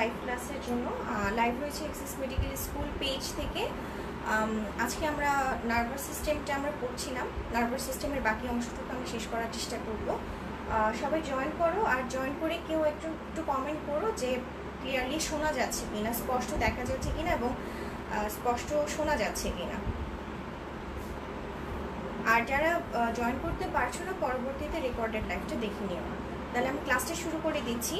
Live ক্লাসের জন্য। Live রয়েছে এক্সিস মেডিকেল স্কুল পেজ থেকে। আজকে আমরা নার্ভাস সিস্টেমটা আমরা পড়ছিলাম, নার্ভাস সিস্টেমের বাকি অংশটুকু আমি শেষ করার চেষ্টা করব। সবাই জয়েন করো, আর জয়েন করে কেউ একটু কমেন্ট করো যে ক্লিয়ারলি শোনা যাচ্ছে কিনা, স্পষ্ট দেখা যাচ্ছে কিনা এবং স্পষ্ট শোনা যাচ্ছে কিনা। আর যারা জয়েন করতে পারছো না পরবর্তীতে রেকর্ডেড লাইভটা দেখে নিও। তাহলে আমি ক্লাসটা শুরু করে দিচ্ছি।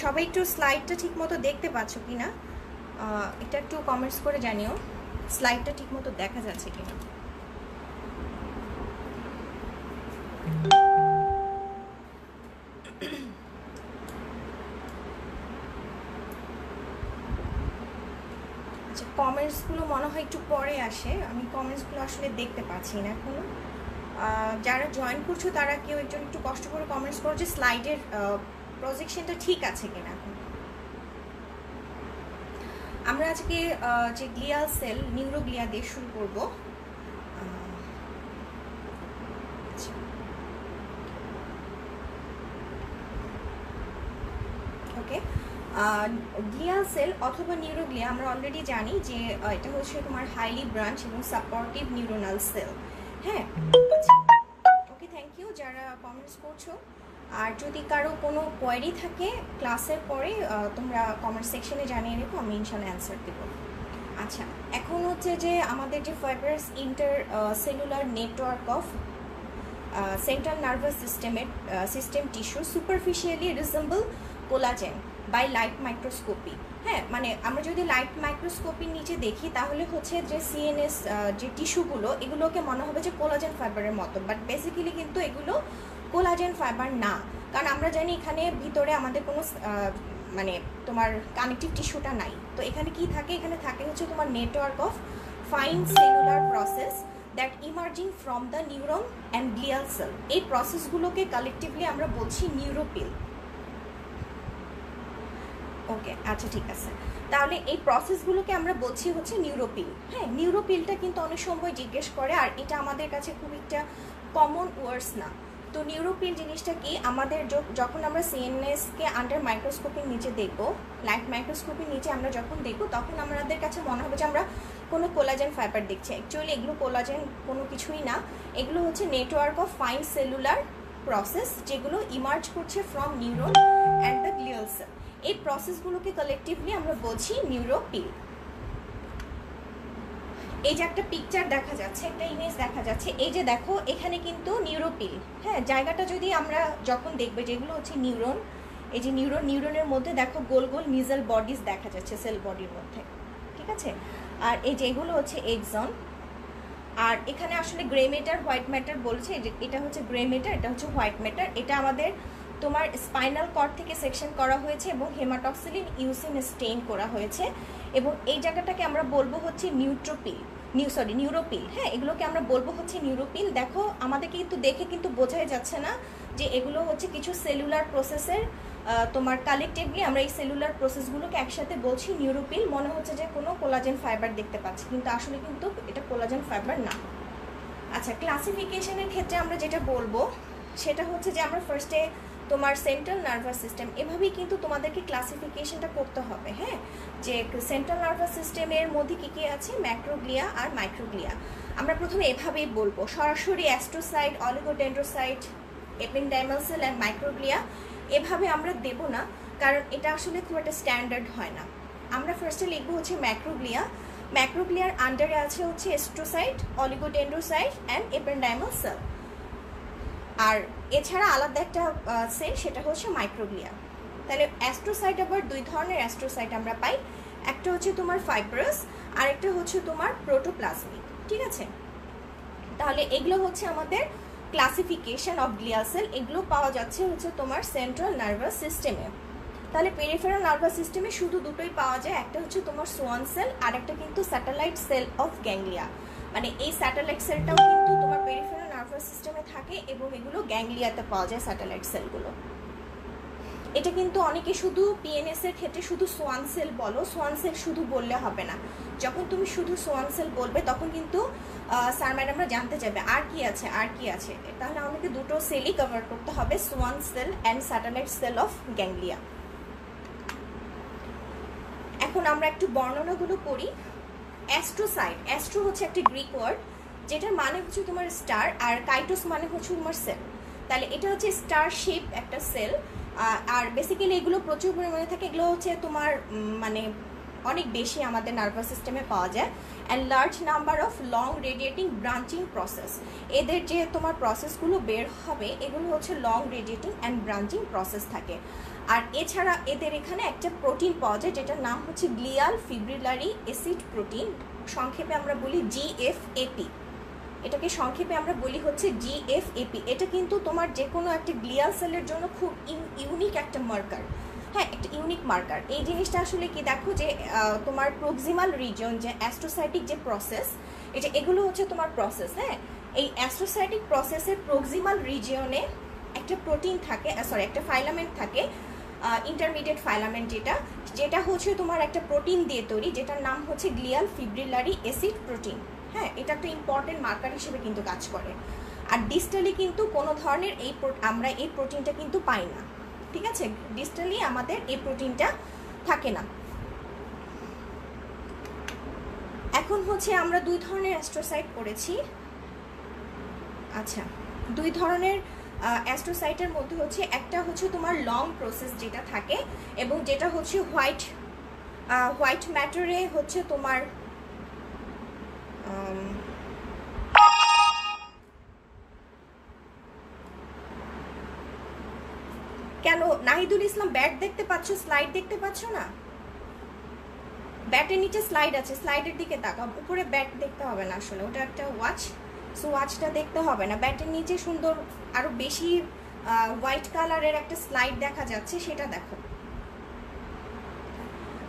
সবাই একটু স্লাইডটা ঠিক মতো দেখতে পাচ্ছ কিনা এটা একটু কমেন্টস করে জানিও, স্লাইডটা ঠিক মতো দেখা যাচ্ছে কিনা। আচ্ছা, কমেন্টসগুলো মনে হয় একটু পরে আসে, আমি কমেন্টসগুলো আসলে দেখতে পাচ্ছি না এখনো। যারা জয়েন করছো তারা কেউ একটু কষ্ট করে কমেন্টস করো যে স্লাইডের প্রজেকশনটা ঠিক আছে কিনা। আমরা আজকে যে গ্লিয়াল সেল, নিউরোগ্লিয়া দিয়ে শুরু করব। ওকে, গ্লিয়াল সেল অথবা নিউরোগ্লিয়া আমরা অলরেডি জানি যে এটা হচ্ছে তোমার হাইলি ব্রাঞ্চ এবং সাপোর্টিভ নিউরোনাল সেল। হ্যাঁ, ওকে, থ্যাংক ইউ যারা কমেন্টস করছো। আর যদি কারো কোনো কোয়েরি থাকে ক্লাসের পরে তোমরা কমেন্ট সেকশনে জানিয়ে রেখো, আমি ইনশাল্লাহ অ্যান্সার দেবো। আচ্ছা, এখন হচ্ছে যে আমাদের যে fibrous intercellular network of central nervous system tissue superficially resemble collagen by light microscopy. হ্যাঁ, মানে আমরা যদি লাইট মাইক্রোস্কোপির নিচে দেখি তাহলে হচ্ছে যে সিএনএস যে টিস্যুগুলো এগুলোকে মনে হবে যে কোলাজেন ফাইবারের মতো, বাট বেসিক্যালি কিন্তু এগুলো কোলাজেন ফাইবার না। কারণ আমরা জানি এখানে ভিতরে আমাদের কোনো মানে তোমার কানেকটিভ টিস্যুটা নাই। তো এখানে কি থাকে, এখানে থাকে হচ্ছে তোমার network of fine cellular process that emerging from the neuron and glial cell. এই প্রসেসগুলোকে কালেকটিভলি আমরা বলছি নিউরোপিল। ওকে, আচ্ছা ঠিক আছে, তাহলে এই প্রসেসগুলোকে আমরা বলছি হচ্ছে নিউরোপিল। হ্যাঁ, নিউরোপিলটা কিন্তু অনেক সময় জিজ্ঞেস করে, আর এটা আমাদের কাছে খুব একটা কমন ওয়ার্ডস না। তো নিউরোপিল জিনিসটা কি, আমাদের যখন আমরা সিএনএসকে আন্ডার মাইক্রোস্কোপের নিচে দেখবো, লাইট মাইক্রোস্কোপের নিচে আমরা যখন দেখবো, তখন আমাদের কাছে মনে হবে যে আমরা কোনো কোলাজেন ফাইবার দেখছি। অ্যাকচুয়ালি এগুলো কোলাজেন কোনো কিছুই না, এগুলো হচ্ছে network of fine cellular process যেগুলো ইমার্জ করছে from neuron and the glial cell. এই প্রসেসগুলোকে কালেকটিভলি আমরা বলছি নিউরোপিল। এই যে একটা পিকচার দেখা যাচ্ছে, একটা ইমেজ দেখা যাচ্ছে, এই যে দেখো এখানে কিন্তু নিউরোপিল। হ্যাঁ, জায়গাটা যদি আমরা যখন দেখবে যেগুলো হচ্ছে নিউরন, এই যে নিউরনের মধ্যে দেখো গোল গোল মিজেল বডিজ দেখা যাচ্ছে সেল বডির মধ্যে, ঠিক আছে। আর এই যেগুলো হচ্ছে এক্সন, আর এখানে আসলে গ্রে ম্যাটার হোয়াইট ম্যাটার বলছে, এটা হচ্ছে গ্রে ম্যাটার, এটা হচ্ছে হোয়াইট ম্যাটার। এটা আমাদের তোমার স্পাইনাল কর্ড থেকে সেকশন করা হয়েছে এবং হেমাটক্সিলিন ইউসিন স্টেইন করা হয়েছে, এবং এই জায়গাটাকে আমরা বলবো হচ্ছে নিউরোপিল। হ্যাঁ, এগুলোকে আমরা বলবো হচ্ছে নিউরোপিল। দেখো আমাদেরকে কিন্তু দেখে কিন্তু বোঝাই যাচ্ছে না যে এগুলো হচ্ছে কিছু সেলুলার প্রসেসের তোমার কালেকটিভলি আমরা এই সেলুলার প্রসেসগুলোকে একসাথে বলছি নিউরোপিল। মনে হচ্ছে যে কোনো কোলাজেন ফাইবার দেখতে পাচ্ছি, কিন্তু আসলে কিন্তু এটা কোলাজেন ফাইবার না। আচ্ছা, ক্লাসিফিকেশনের ক্ষেত্রে আমরা যেটা বলবো সেটা হচ্ছে যে আমরা ফার্স্টে তোমার সেন্ট্রাল নার্ভাস সিস্টেম, এভাবেই কিন্তু তোমাদেরকে ক্লাসিফিকেশনটা করতে হবে। হ্যাঁ, যে সেন্ট্রাল নার্ভাস সিস্টেমের মধ্যে কী কী আছে, ম্যাক্রোগ্লিয়া আর মাইক্রোগ্লিয়া। আমরা প্রথমে এভাবেই বলবো, সরাসরি astrocyte, oligodendrocyte, epidermal cell and microglia এভাবে আমরা দেব না, কারণ এটা আসলে খুব একটা স্ট্যান্ডার্ড হয় না। আমরা ফার্স্টে লিখবো হচ্ছে ম্যাক্রোগ্লিয়া। ম্যাক্রোগ্লিয়ার আন্ডারে আছে হচ্ছে astrocyte, oligodendrocyte and epidermal cell. আর এছাড়া আলাদা একটা আছে, সেটা হচ্ছে মাইক্রোগ্লিয়া। তাহলে অ্যাস্ট্রোসাইট আবার দুই ধরনের অ্যাস্ট্রোসাইট আমরা পাই, একটা হচ্ছে তোমার ফাইব্রাস আর একটা হচ্ছে তোমার প্রোটোপ্লাজমিক, ঠিক আছে। তাহলে এগুলো হচ্ছে আমাদের ক্লাসিফিকেশন অফ গ্লিয়াল সেল। এগুলো পাওয়া যাচ্ছে হচ্ছে তোমার সেন্ট্রাল নার্ভাস সিস্টেমে। তাহলে পেরিফেরাল নার্ভাস সিস্টেমে শুধু দুটোই পাওয়া যায়, একটা হচ্ছে তোমার সোয়ান সেল আর একটা কিন্তু স্যাটেলাইট সেল অফ গ্যাংলিয়া। মানে এই স্যাটেলাইট সেলটাও কিন্তু তোমার পেরিফেরাল নার্ভাস সিস্টেমে থাকে এবং এগুলো গ্যাংলিয়াতে পাওয়া যায় স্যাটেলাইট সেলগুলো। এটা কিন্তু অনেকে শুধু পিএনএস এর ক্ষেত্রে শুধু সোয়ান সেল বলো, সোয়ান সেল শুধু বললে হবে না। যখন তুমি শুধু সোয়ান সেল বলবে তখন কিন্তু স্যার ম্যাডামরা জানতে চাইবে আর কি আছে আর কি আছে, তাহলে আমাকে দুটো সেলই কভার করতে হবে, Schwann cell and satellite cell of ganglia. এখন আমরা একটু বর্ণনাগুলো করি। অ্যাস্ট্রোসাইট, অ্যাস্ট্রো হচ্ছে একটা গ্রিক ওয়ার্ড যেটার মানে হচ্ছে তোমার স্টার, আর কাইটোস মানে হচ্ছে তোমার সেল। তাহলে এটা হচ্ছে স্টার শেপ একটা সেল। আর বেসিক্যালি এগুলো প্রচুর পরিমাণে থাকে, এগুলো হচ্ছে তোমার মানে অনেক বেশি আমাদের নার্ভাস সিস্টেমে পাওয়া যায়। And large number of long radiating branching process, এদের যে তোমার প্রসেসগুলো বের হবে এগুলো হচ্ছে long radiating and branching process থাকে। আর এছাড়া এদের এখানে একটা প্রোটিন পাওয়া যায় যেটার নাম হচ্ছে গ্লিয়াল ফিব্রিলারি অ্যাসিড প্রোটিন, সংক্ষেপে আমরা বলি জিএফএপি। এটাকে সংক্ষেপে আমরা বলি হচ্ছে জিএফএপি। এটা কিন্তু তোমার যে কোনো একটা গ্লিয়াল সেলের জন্য খুব ইউনিক একটা মার্কার, হ্যাঁ একটা ইউনিক মার্কার। এই জিনিসটা আসলে কি দেখো যে তোমার প্রক্সিমাল রিজন যে অ্যাস্ট্রোসাইটিক যে প্রসেস, এটা এগুলো হচ্ছে তোমার প্রসেস, হ্যাঁ এই অ্যাস্ট্রোসাইটিক প্রসেসের প্রক্সিমাল রিজিয়নে একটা প্রোটিন থাকে, সরি একটা ফাইলামেন্ট থাকে, ইন্টারমিডিয়েট ফাইলামেন্ট যেটা হচ্ছে তোমার একটা প্রোটিন দিয়ে তৈরি, যেটার নাম হচ্ছে গ্লিয়াল ফিব্রিলারি অ্যাসিড প্রোটিন। হ্যাঁ এটা একটা ইম্পর্টেন্ট মার্কার হিসেবে কিন্তু কাজ করে। আর ডিস্টালি কিন্তু কোনো ধরনের আমরা এই প্রোটিনটা কিন্তু পাই না, ঠিক আছে, ডিস্টালি আমাদের এই প্রোটিনটা থাকে না। এখন হচ্ছে আমরা দুই ধরনের অ্যাস্ট্রোসাইট পড়েছি। আচ্ছা, দুই ধরনের অ্যাস্ট্রোসাইটের মধ্যে হচ্ছে একটা হচ্ছে তোমার লং প্রসেস যেটা থাকে, এবং যেটা হচ্ছে হোয়াইট ম্যাটারে হচ্ছে তোমার কেন নাহিদুল ইসলাম ব্যাট দেখতে পাচ্ছ, স্লাইড দেখতে পাচ্ছ না? ব্যাটের নিচে স্লাইড আছে, স্লাইডের দিকে তাকাও, উপরে ব্যাট দেখতে হবে না, আসলে ওটা একটা ওয়াচ, সো ওয়াচটা দেখতে হবে না। ব্যাটের নিচে সুন্দর আরো বেশি হোয়াইট কালারের একটা স্লাইড দেখা যাচ্ছে, সেটা দেখো।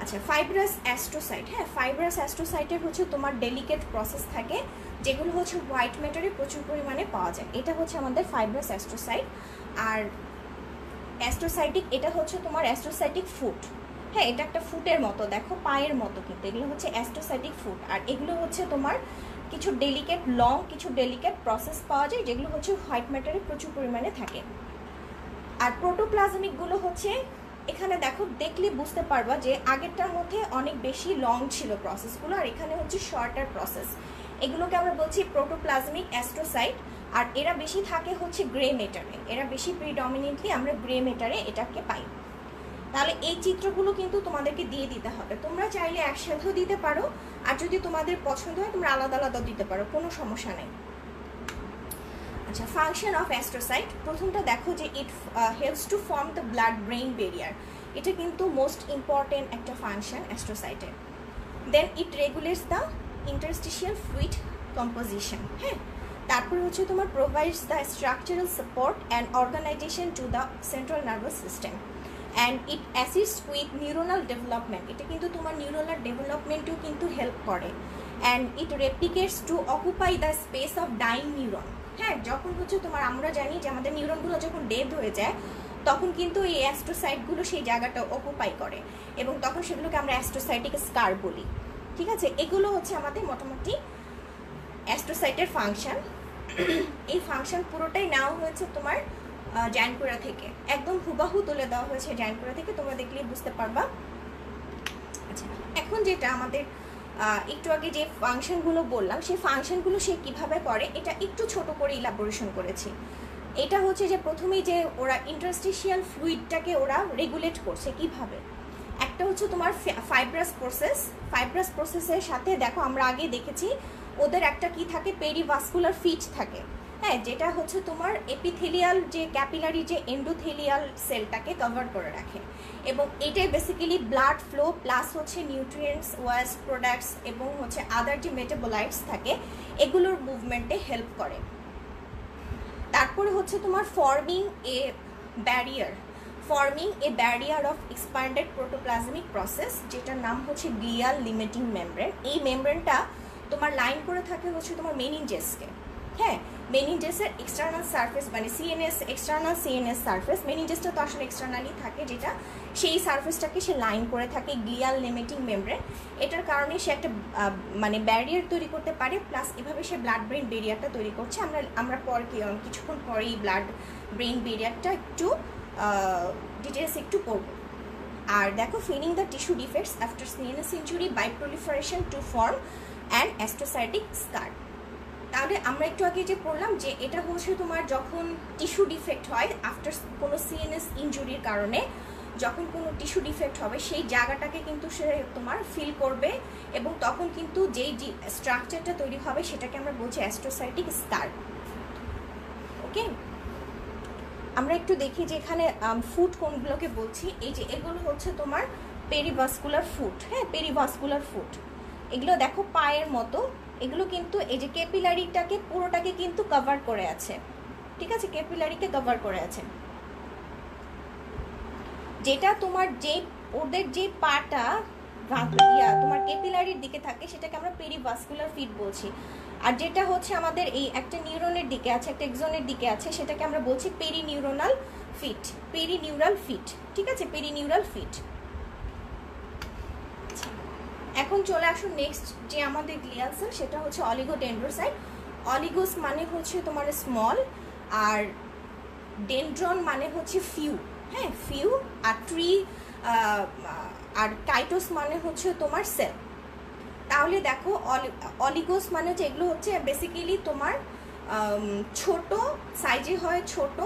আচ্ছা, ফাইব্রাস অ্যাস্ট্রোসাইট, হ্যাঁ ফাইব্রাস অ্যাস্ট্রোসাইটের হচ্ছে তোমার ডেলিকেট প্রসেস থাকে যেগুলো হচ্ছে হোয়াইট ম্যাটারে প্রচুর পরিমাণে পাওয়া যায়, এটা হচ্ছে আমাদের ফাইব্রাস অ্যাস্ট্রোসাইট। আর অ্যাস্ট্রোসাইটিক, এটা হচ্ছে তোমার অ্যাস্ট্রোসাইটিক ফুট, হ্যাঁ এটা একটা ফুটের মতো, দেখো পায়ের মতো, কিন্তু এগুলো হচ্ছে অ্যাস্ট্রোসাইটিক ফুট। আর এগুলো হচ্ছে তোমার কিছু ডেলিকেট লং কিছু ডেলিকেট প্রসেস পাওয়া যায় যেগুলো হচ্ছে হোয়াইট ম্যাটারে প্রচুর পরিমাণে থাকে। আর প্রোটোপ্লাজমিকগুলো হচ্ছে এখানে দেখো, দেখলে বুঝতে পারবা যে আগেরটার মধ্যে অনেক বেশি লং ছিল প্রসেসগুলো, আর এখানে হচ্ছে শর্টার প্রসেস। এগুলোকে আমরা বলছি প্রোটোপ্লাজমিক অ্যাস্ট্রোসাইট। আর এরা বেশি থাকে হচ্ছে গ্রে ম্যাটারে, এরা বেশি প্রিডমিনেন্টলি আমরা গ্রে ম্যাটারে এটাকে পাই। তাহলে এই চিত্রগুলো কিন্তু তোমাদেরকে দিয়ে দিতে হবে, তোমরা চাইলে একসাথেও দিতে পারো, আর যদি তোমাদের পছন্দ হয় তোমরা আলাদা আলাদাও দিতে পারো, কোনো সমস্যা নেই। আচ্ছা, ফাংশন অফ অ্যাস্ট্রোসাইট, প্রথমটা দেখো যে it helps to form the blood brain barrier, এটা কিন্তু মোস্ট ইম্পর্টেন্ট একটা ফাংশন অ্যাস্ট্রোসাইটের। Then it regulates the interstitial fluid composition, হ্যাঁ তারপরে হচ্ছে তোমার provides the structural support and organization to the central nervous system, and it assists with neuronal development, এটা কিন্তু তোমার নিউরোনাল ডেভেলপমেন্টেও কিন্তু হেল্প করে। And it replicates to occupy the space of dying neuron, হ্যাঁ যখন হচ্ছে তোমার আমরা জানি যে আমাদের নিউরনগুলো যখন ডেড হয়ে যায় তখন কিন্তু এই অ্যাস্ট্রোসাইটগুলো সেই জায়গাটা অকুপাই করে, এবং তখন সেগুলোকে আমরা অ্যাস্ট্রোসাইটিক স্কার বলি, ঠিক আছে। এগুলো হচ্ছে আমাদের মোটামুটি অ্যাস্ট্রোসাইটের ফাংশন। এই ফাংশন পুরোটাই নেওয়া হয়েছে তোমার জায়নপুরা থেকে, একদম হুবাহু তুলে দেওয়া হয়েছে জায়নপুরা থেকে, তোমরা দেখলেই বুঝতে পারবা। আচ্ছা, এখন যেটা আমাদের একটু আগে যে ফাংশনগুলো বললাম সেই ফাংশনগুলো সে কিভাবে করে এটা একটু ছোট করে ইলাবোরেশন করেছি। এটা হচ্ছে যে প্রথমেই যে ওরা ইন্টারস্টিশিয়াল ফ্লুইডটাকে ওরা রেগুলেট করছে কিভাবে, একটা হচ্ছে তোমার ফাইব্রাস প্রসেসের সাথে দেখো আমরা আগে দেখেছি ওদের একটা কি থাকে, পেরিভাস্কুলার ফিট থাকে, হ্যাঁ যেটা হচ্ছে তোমার এপিথেলিয়াল যে ক্যাপিলারি যে এন্ডোথেলিয়াল সেলটাকে কভার করে রাখে, এবং এটাই বেসিক্যালি ব্লাড ফ্লো প্লাস হচ্ছে নিউট্রিয়েন্টস, ওয়েস্ট প্রোডাক্টস এবং হচ্ছে আদার যে মেটাবোলাইটস থাকে এগুলোর মুভমেন্টে হেল্প করে। তারপরে হচ্ছে তোমার forming a barrier of expanded protoplasmic process, যেটার নাম হচ্ছে গ্লিয়াল লিমিটিং মেমব্রেন। এই মেমব্রেনটা তোমার লাইন করে থাকে হচ্ছে তোমার মেনিনজেসকে, হ্যাঁ মেনিনজেসের এক্সটার্নাল সারফেস মানে সিএনএস, এক্সটার্নাল সিএনএস সারফেস। মেনিনজেসটা তো আসলে এক্সটার্নালি থাকে, যেটা সেই সারফেসটাকে সে লাইন করে থাকে গ্লিয়াল লিমিটিং মেমব্রেন। এটার কারণে সে একটা মানে ব্যারিয়ার তৈরি করতে পারে, প্লাস এভাবে সে ব্লাড ব্রেন ব্যারিয়ারটা তৈরি করছে। আমরা পর কিছুক্ষণ পরেই ব্লাড ব্রেন ব্যারিয়ারটা একটু ডিটেলস একটু পড়ব। আর দেখো, filling the tissue defects after CNS injury by proliferation to form and astrocytic scar. তাহলে আমরা একটু আগে যে পড়লাম যে এটা হচ্ছে তোমার যখন টিস্যু ডিফেক্ট হয় আফটার কোনো সিএনএস ইনজুরির কারণে, যখন কোনো টিস্যু ডিফেক্ট হবে সেই জায়গাটাকে কিন্তু সে তোমার ফিল করবে, এবং তখন কিন্তু যেই স্ট্রাকচারটা তৈরি হবে সেটাকে আমরা বলছি অ্যাস্টোসাইটিক স্কার। ওকে, আমরা একটু দেখি যে এখানে ফুট কোনগুলোকে বলছি। এই যে এগুলো হচ্ছে তোমার পেরিভাস্কুলার ফুট। হ্যাঁ, পেরিভাস্কুলার ফুট এগুলো দেখো পায়ের মতো, এগুলো কিন্তু এই যে ক্যাপিলারিটাকে পুরোটাকে কিন্তু কভার করে আছে। ঠিক আছে, ক্যাপিলারিকে কভার করে আছে, যেটা তোমার যে ওদের যে পাটা তোমার ক্যাপিলারির দিকে থাকে সেটাকে আমরা পেরিভাস্কুলার ফিট বলছি। আর যেটা হচ্ছে আমাদের এই একটা নিউরনের দিকে আছে, একটা এক্সনের দিকে আছে, সেটাকে আমরা বলছি পেরিনিউরোনাল ফিট, পেরিনিউরাল ফিট। ঠিক আছে, পেরিনিউরাল ফিট। এখন চলে আসুন নেক্সট যে আমাদের গ্লিয়াল সেল, সেটা হচ্ছে অলিগোডেন্ড্রোসাইট। অলিগোস মানে হচ্ছে তোমার স্মল, আর ডেন্ড্রন মানে হচ্ছে ফিউ। হ্যাঁ, ফিউ। আর ট্রি আর কাইটোস মানে হচ্ছে তোমার সেল। তাহলে দেখো, অলিগোস মানে হচ্ছে এগুলো হচ্ছে বেসিক্যালি তোমার ছোট সাইজে হয়, ছোট,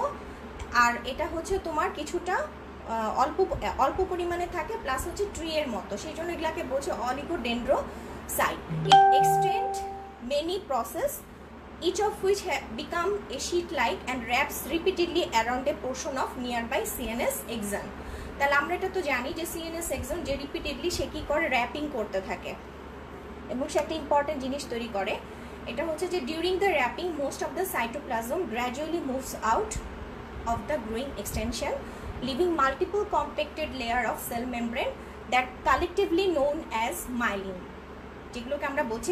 আর এটা হচ্ছে তোমার কিছুটা অল্প পরিমাণে থাকে, প্লাস হচ্ছে ট্রি এর মতো, সেই জন্য এগুলাকে বলছে oligodendrocyte. It extend many process, each of which become a sheet-like and wraps repeatedly around a portion of nearby CNS axon. তাহলে আমরা এটা তো জানি যে CNS axon যে রিপিটেডলি সে কি করে, র্যাপিং করতে থাকে, এবং সে একটা ইম্পর্টেন্ট জিনিস তৈরি করে। এটা হচ্ছে যে during the wrapping most of the cytoplasm gradually moves out of the growing extension, leaving multiple compacted layer of cell membrane that collectively known as myelin, যেগুলোকে আমরা বলছি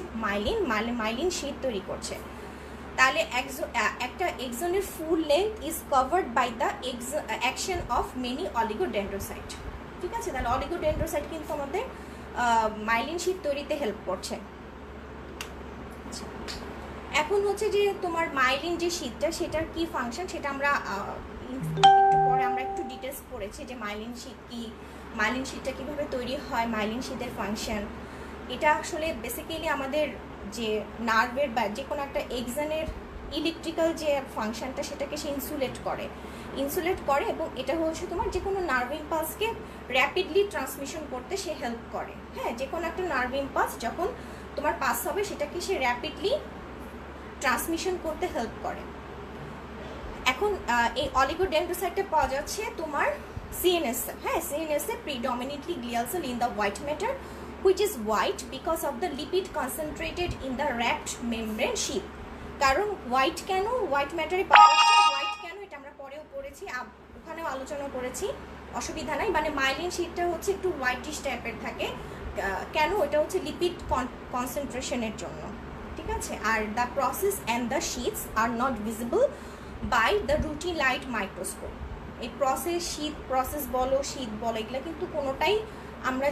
মাইলিন শীট তৈরি করছে। তাহলে একটা এক্সনের full length is covered by the action of many oligodendrocyte. ঠিক আছে, তাহলে অলিগোডেন্ড্রোসাইট কিন্তু আমাদের মাইলিন শীট তৈরিতে হেল্প করছে। এখন হচ্ছে যে তোমার মাইলিন যে শীটটা, সেটার কি ফাংশন সেটা আমরা একটু পরে আমরা একটু ডিটেলস পড়েছি যে মাইলিন শীট কি, মাইলিন শীটটা কীভাবে তৈরি হয়, মাইলিন শীটের ফাংশন। এটা আসলে বেসিক্যালি আমাদের যে নার্ভের বা যে কোনো একটা এক্সনের ইলেকট্রিক্যাল যে ফাংশনটা সেটাকে সে ইনসুলেট করে, এবং এটা হচ্ছে তোমার যে কোনো নার্ভ ইম্পালসকে র্যাপিডলি ট্রান্সমিশন করতে সে হেল্প করে। হ্যাঁ, যে কোনো একটা নার্ভ ইম্পালস যখন তোমার পাস হবে সেটাকে সে র্যাপিডলি ট্রান্সমিশন করতে হেল্প করে। এখন এই অলিগোডেন্ড্রোসাইটটা পাওয়া যাচ্ছে তোমার সিএনএস। হ্যাঁ, সিএনএস এ predominantly glial cell in the white matter, which is white because of the lipid concentrated in the wrapped membrane sheath. কারণ হোয়াইট কেন, হোয়াইট ম্যাটারে পাওয়া যাচ্ছে, হোয়াইট কেন এটা আমরা পরেও পড়েছি, ওখানেও আলোচনা করেছি, অসুবিধা নাই। মানে মাইলিন শীটটা হচ্ছে একটু হোয়াইটিশ টাইপের থাকে, কেন, এটা হচ্ছে লিপিড কনসেন্ট্রেশনের জন্য। ঠিক আছে, আর the process and the sheets are not visible by the routine light microscope. এই প্রসেস বলো, শীত বলো, এগুলো কিন্তু কোনোটাই আমরা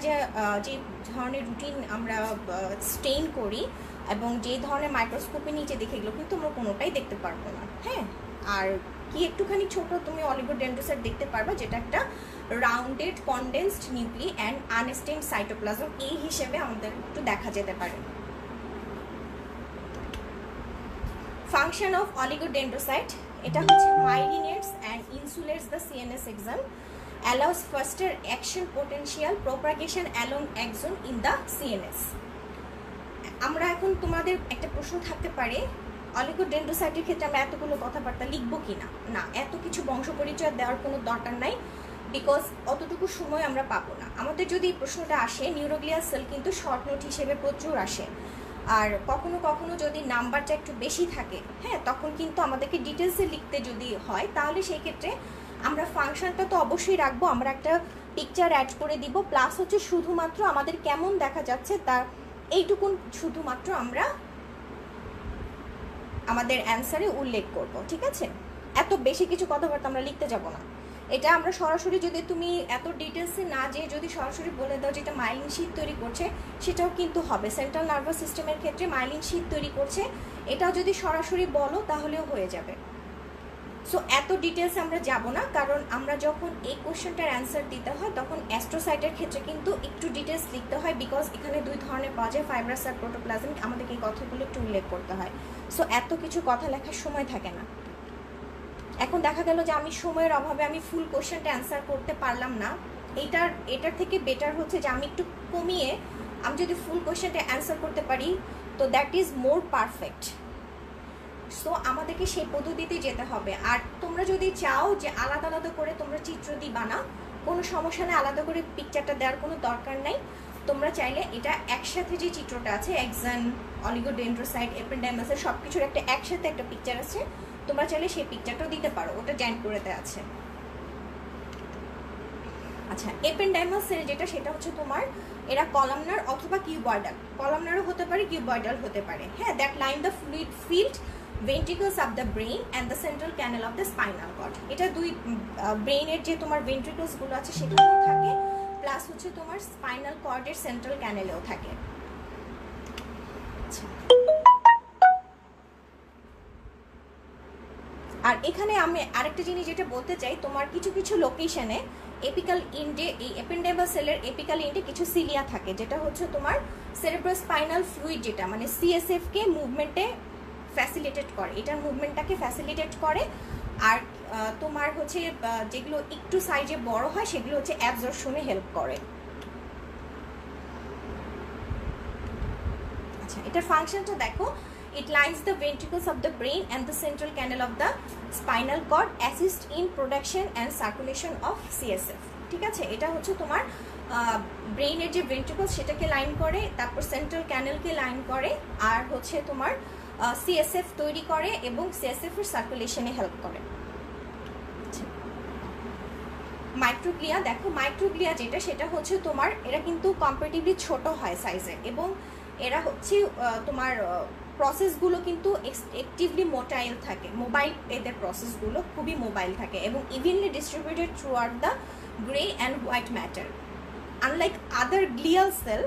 যে ধরনের রুটিন আমরা স্টেইন করি এবং যে ধরনের মাইক্রোস্কোপে নিচে দেখে, এগুলো কিন্তু আমরা কোনোটাই দেখতে পারবো না। হ্যাঁ, আর কি একটুখানি ছোট তুমি অলিগোডেন্ড্রোসাইট দেখতে পারবা, যেটা একটা rounded condensed nuclei and unstained cytoplasm, এই হিসেবে আমাদের একটু দেখা যেতে পারে। ফাংশন অফ অলিগোডেন্ড্রোসাইট, এটা হচ্ছে myelinates and insulates the CNS axon, allows faster action potential propagation along axon in the CNS. আমরা এখন তোমাদের একটা প্রশ্ন থাকতে পারে, অলিগোডেন্ড্রোসাইটের ক্ষেত্রে আমরা এতগুলো কথাবার্তা লিখবো কিনা। না, এত কিছু বংশ পরিচয় দেওয়ার কোনো দরকার নাই, বিকজ অতটুকু সময় আমরা পাবো না। আমাদের যদি এই প্রশ্নটা আসে, নিউরোগ্লিয়াল সেল কিন্তু শর্ট নোট হিসেবে প্রচুর আসে, আর কখনো কখনো যদি নাম্বারটা একটু বেশি থাকে, হ্যাঁ, তখন কিন্তু আমাদেরকে ডিটেলসে লিখতে যদি হয়, তাহলে সেই ক্ষেত্রে আমরা ফাংশনটা তো অবশ্যই রাখবো, আমরা একটা পিকচার অ্যাড করে দিব, প্লাস হচ্ছে শুধুমাত্র আমাদের কেমন দেখা যাচ্ছে তার এইটুকুন শুধুমাত্র আমরা আমাদের অ্যান্সারে উল্লেখ করব, ঠিক আছে? এত বেশি কিছু কথাবার্তা আমরা লিখতে যাব না। এটা আমরা সরাসরি যদি তুমি এত ডিটেলসে না যেয়ে যদি সরাসরি বলে দাও যেটা মাইলিন শীট তৈরি করছে, সেটাও কিন্তু হবে। সেন্ট্রাল নার্ভাস সিস্টেমের ক্ষেত্রে মাইলিন শীট তৈরি করছে, এটাও যদি সরাসরি বলো তাহলেও হয়ে যাবে। সো এত ডিটেলস আমরা যাব না, কারণ আমরা যখন এই কোশ্চেনটার অ্যান্সার দিতে হয় তখন অ্যাস্ট্রোসাইটের ক্ষেত্রে কিন্তু একটু ডিটেলস লিখতে হয়, বিকজ এখানে দুই ধরনের পাওয়া যায়, ফাইব্রাস আর প্রোটোপ্লাজমিক। আমাদেরকে এই কথাগুলো একটু উল্লেখ করতে হয়। সো এত কিছু কথা লেখার সময় থাকে না। এখন দেখা গেল যে আমি সময়ের অভাবে আমি ফুল কোশ্চেনটা অ্যান্সার করতে পারলাম না। এটার থেকে বেটার হচ্ছে যে আমি একটু কমিয়ে আমি যদি ফুল কোশ্চেনটা অ্যান্সার করতে পারি, তো that is more perfect. So আমাদেরকে সেই পদ্ধতিতে যেতে হবে। আর তোমরা যদি চাও যে আলাদা আলাদা করে তোমরা চিত্র দিবা না, কোনো সমস্যা নেই, আলাদা করে পিকচারটা দেওয়ার কোনো দরকার নাই। তোমরা চাইলে এটা একসাথে যে চিত্রটা আছে, এক্সান, অলিগোডেন্ড্রোসাইট, এপেন্ডাইমাসের সব কিছুর একটা একসাথে একটা পিকচার আছে, তোমরা চাইলে সেই পিকচারটাও দিতে পারো, ওটা জয়েন করেতে আছে। আচ্ছা, এপেন্ডাইমাস সেল যেটা, সেটা হচ্ছে তোমার এরা কলামনার অথবা কিউবয়েডাল, কলামনারও হতে পারে, কিউবয়েডাল হতে পারে। হ্যাঁ, that line the fluid field ventricles of the brain and the central canal of the spinal cord। এটা দুই ব্রেইনের যে তোমার ভেন্ট্রিকলস গুলো আছে সেখানেও থাকে, প্লাস হচ্ছে তোমার স্পাইনাল কর্ডের সেন্ট্রাল ক্যানেলেও থাকে। আর এখানে আমি আরেকটা জিনিস যেটা বলতে চাই, তোমার কিছু কিছু লোকেশনে এপিক্যাল ইন্ডে, এই এপেন্ডাইমাস সেলের এপিক্যাল ইন্ডে কিছু সিলিয়া থাকে, যেটা হচ্ছে তোমার সেরেব্রোস্পাইনাল ফ্লুইড, যেটা মানে সিএসএফ কে মুভমেন্টে ফ্যাসিলিটেট করে, এটার মুভমেন্টটাকে ফ্যাসিলিটেট করে। আর তোমার হচ্ছে যেগুলো একটু সাইজে বড় হয় সেগুলো হচ্ছে অ্যাবজর্পশনে হেল্প করে। আচ্ছা, এটার ফাংশনটা দেখো, it lines the ventricles of the brain and the central canal of the spinal cord, assist in production and circulation of CSF। ঠিক আছে, এটা হচ্ছে তোমার ব্রেইনের যে ভেন্ট্রিকলস সেটাকে লাইন করে, তারপর সেন্ট্রাল ক্যানেলকে লাইন করে, আর হচ্ছে তোমার সিএসএফ তৈরি করে এবং সিএসএফ এর সার্কুলেশনে হেল্প করে। মাইক্রোগ্লিয়া দেখো, মাইক্রোগ্লিয়া যেটা, সেটা হচ্ছে তোমার এরা কিন্তু কম্পারেটিভলি ছোট হয় সাইজে, এবং এরা হচ্ছে তোমার প্রসেসগুলো কিন্তু এক্টিভলি মোটাইল থাকে, মোবাইল, এদের প্রসেসগুলো খুবই মোবাইল থাকে এবং evenly distributed throughout the grey and white matter. Unlike other glial cell,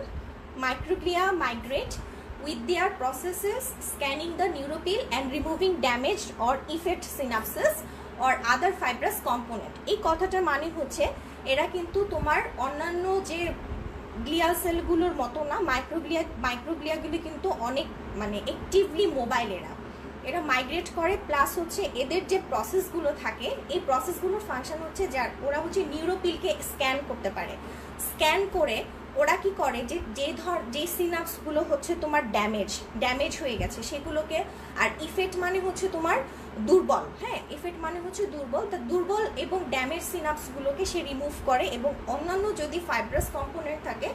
microglia migrate with their processes scanning the neuropil and removing damaged or effect synapses or other fibrous component। এই কথাটার মানে হচ্ছে এরা কিন্তু তোমার অন্যান্য যে glial সেলগুলোর মতো না, মাইক্রোগ্লিয়াগুলি কিন্তু অনেক মানে অ্যাক্টিভলি মোবাইল, এরা মাইগ্রেট করে, প্লাস হচ্ছে এদের যে প্রসেসগুলো থাকে এই প্রসেসগুলোর ফাংশন হচ্ছে যার ওরা হচ্ছে নিউরোপিলকে স্ক্যান করতে পারে। স্ক্যান করে ওরা কি করে যে সিনাপসগুলো হচ্ছে তোমার ড্যামেজ হয়ে গেছে সেগুলোকে, আর ইফেক্ট মানে হচ্ছে তোমার দুর্বল, হ্যাঁ, ইফেক্ট মানে হচ্ছে দুর্বল, তা দুর্বল এবং ড্যামেজ সিনাপসগুলোকে সে রিমুভ করে, এবং অন্যান্য যদি ফাইব্রাস কম্পোনেন্ট থাকে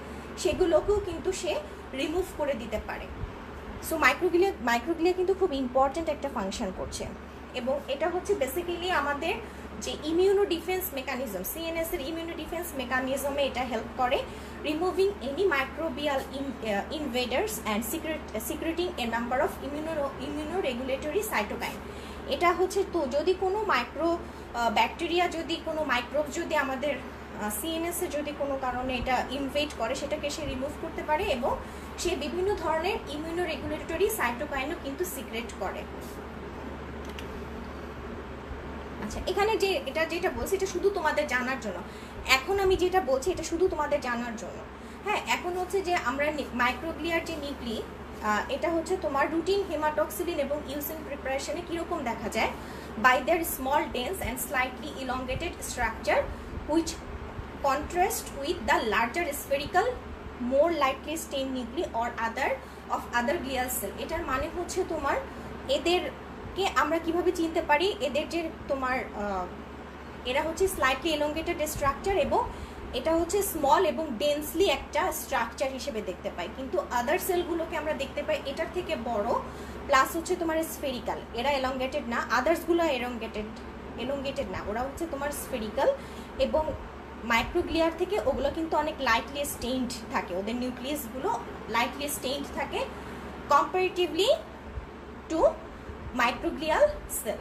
সেগুলোকেও কিন্তু সে রিমুভ করে দিতে পারে। সো মাইক্রোগ্লিয়া কিন্তু খুব ইম্পর্টেন্ট একটা ফাংশন করছে, এবং এটা হচ্ছে বেসিক্যালি আমাদের যে ইমিউনো ডিফেন্স মেকানিজম, সিএনএস এর ইমিউনো ডিফেন্স মেকানিজমে এটা হেল্প করে, removing any microbial invaders and secreting a number of immuno regulatory cytokine. এটা হচ্ছে তো যদি কোনো মাইক্রো ব্যাকটেরিয়া, যদি কোনো মাইক্রোব যদি আমাদের সিএনএস এ যদি কোনো কারণে এটা ইনভেড করে, সেটাকে সে রিমুভ করতে পারে, এবং সে বিভিন্ন ধরনের ইমিউনো রেগুলেটরি সাইটোকাইনও কিন্তু সিক্রেট করে। আচ্ছা, এখানে যে যেটা বলছি এটা শুধু তোমাদের জানার জন্য, এখন আমি যেটা বলছি এটা শুধু তোমাদের জানার জন্য। হ্যাঁ, এখন হচ্ছে যে আমরা মাইক্রোগ্লিয়ার যে নিউক্লি, এটা হচ্ছে তোমার রুটিন হেমাটক্সিলিন এবং ইউসিন প্রিপারেশনে কীরকম দেখা যায়, by their small dense and slightly elongated structure which contrast with the larger spherical more lightly stain nuclei or other glial cell. এটার মানে হচ্ছে তোমার এদেরকে আমরা কিভাবে চিনতে পারি, এদের যে তোমার এরা হচ্ছে স্লাইটলি এলংগেটেড স্ট্রাকচার, এবং এটা হচ্ছে স্মল এবং ডেন্সলি একটা স্ট্রাকচার হিসেবে দেখতে পাই, কিন্তু আদার সেলগুলোকে আমরা দেখতে পাই এটার থেকে বড়, প্লাস হচ্ছে তোমার স্ফেরিক্যাল, এরা এলংগেটেড না, আদার্সগুলো এলংগেটেড না, ওরা হচ্ছে তোমার স্ফেরিক্যাল, এবং মাইক্রোগ্লিয়ার থেকে ওগুলো কিন্তু অনেক লাইটলি স্টেইনড থাকে, ওদের নিউক্লিয়াসগুলো লাইটলি স্টেইনড থাকে কম্পারেটিভলি টু মাইক্রোগ্লিয়াল সেল।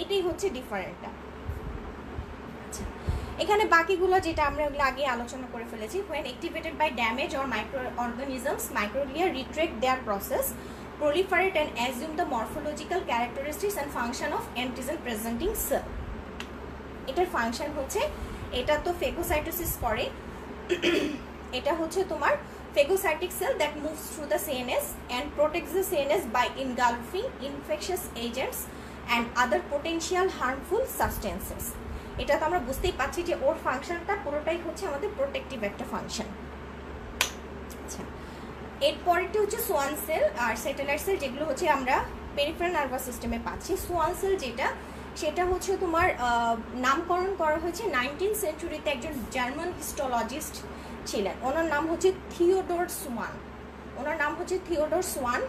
এটাই হচ্ছে ডিফারেন্টটা। আচ্ছা, এখানে বাকিগুলো যেটা আমরা ওগুলো আগে আলোচনা করে ফেলেছি। when activated by damage or microorganisms, microglia retract their process, proliferate and assume the morphological characteristics and function of antigen presenting cell. এটার ফাংশন হচ্ছে, এটা তো ফেগোসাইটোসিস করে, এটা হচ্ছে তোমার phagocytic cell that moves through the CNS and protects the CNS by engulfing infectious agents and other potential harmful substances. এটা তো আমরা বুঝতেই পাচ্ছি যে ওর ফাংশনটা পুরোটাই হচ্ছে আমাদের প্রোটেক্টিভ একটা ফাংশন। আচ্ছা, এরপরেরটা হচ্ছে সোয়ান সেল আর স্যাটেলাইট সেল, যেগুলো হচ্ছে আমরা পেরিফেরাল নার্ভাস সিস্টেমে পাচ্ছি। সোয়ান সেল যেটা, সেটা হচ্ছে তোমার নামকরণ করা হয়েছে 19th সেঞ্চুরিতে একজন জার্মান হিস্টোলজিস্ট ছিলেন, ওনার নাম হচ্ছে থিওডোর সোয়ান। ওনার নাম হচ্ছে থিওডোর সোয়ান।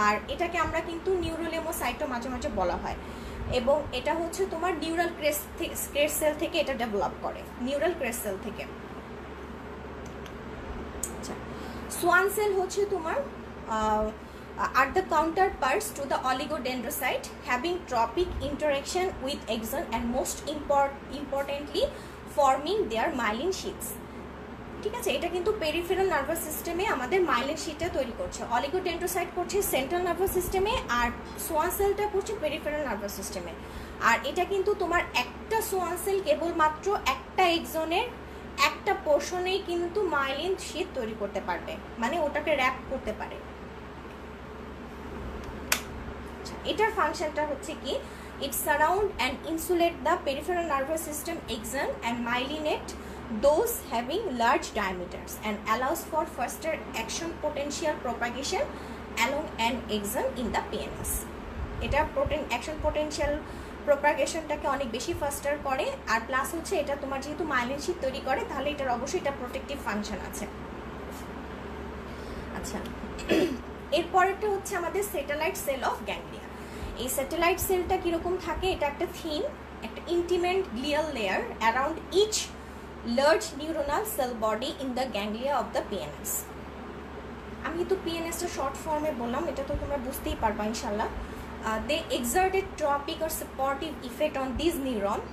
আর এটাকে আমরা কিন্তু নিউরোলেমোসাইটও মাঝে মাঝে বলা হয়, এবং এটা হচ্ছে তোমার নিউরাল ক্রেস্ট সেল থেকে এটা ডেভেলপ করে, নিউরাল ক্রেস্ট সেল থেকে। আচ্ছা, সোয়ান সেল হচ্ছে তোমার are the counterparts to the oligodendrocyte, having tropic interaction with axon and most importantly forming their myelin sheaths. ঠিক আছে, এটা কিন্তু পেরিফেরাল নার্ভাস সিস্টেমে আমাদের মাইলিন শিটটা তৈরি করছে। অলিগোডেন্ড্রোসাইট করছে সেন্ট্রাল নার্ভাস সিস্টেমে, আর সোয়ান সেলটা করছে পেরিফেরাল নার্ভাস সিস্টেমে। আর এটা কিন্তু তোমার একটা সোয়ান সেল কেবলমাত্র একটা এক্সনের একটা পোর্শনেই কিন্তু মাইলিন শিট তৈরি করতে পারবে, মানে ওটাকে র্যাপ করতে পারে। এটার ফাংশনটা হচ্ছে কি, it surround and insulate the peripheral nervous system axon and myelinate those having large diameters and allows for faster action potential propagation along an axon in the PNS. এটা অ্যাকশন পোটেনশিয়াল প্রপাগেশনটাকে অনেক বেশি ফাস্টার করে, আর প্লাস হচ্ছে এটা তোমার যেহেতু myelin sheet তৈরি করে, তাহলে এটার অবশ্যই এটা প্রোটেক্টিভ ফাংশন আছে। আচ্ছা, এরপরেরটা হচ্ছে আমাদের স্যাটেলাইট সেল অফ গ্যাংলিয়া। এই স্যাটেলাইট সেলটা কীরকম থাকে, এটা একটা থিন, একটা intimate glial layer around each large neuronal cell body in the ganglia of the PNS. আমি তো PNS টা শর্ট ফর্মে বললাম, এটা তো তোমরা বুঝতেই পারবা ইনশাআল্লাহ। They exert a tropic or supportive effect on these neurons,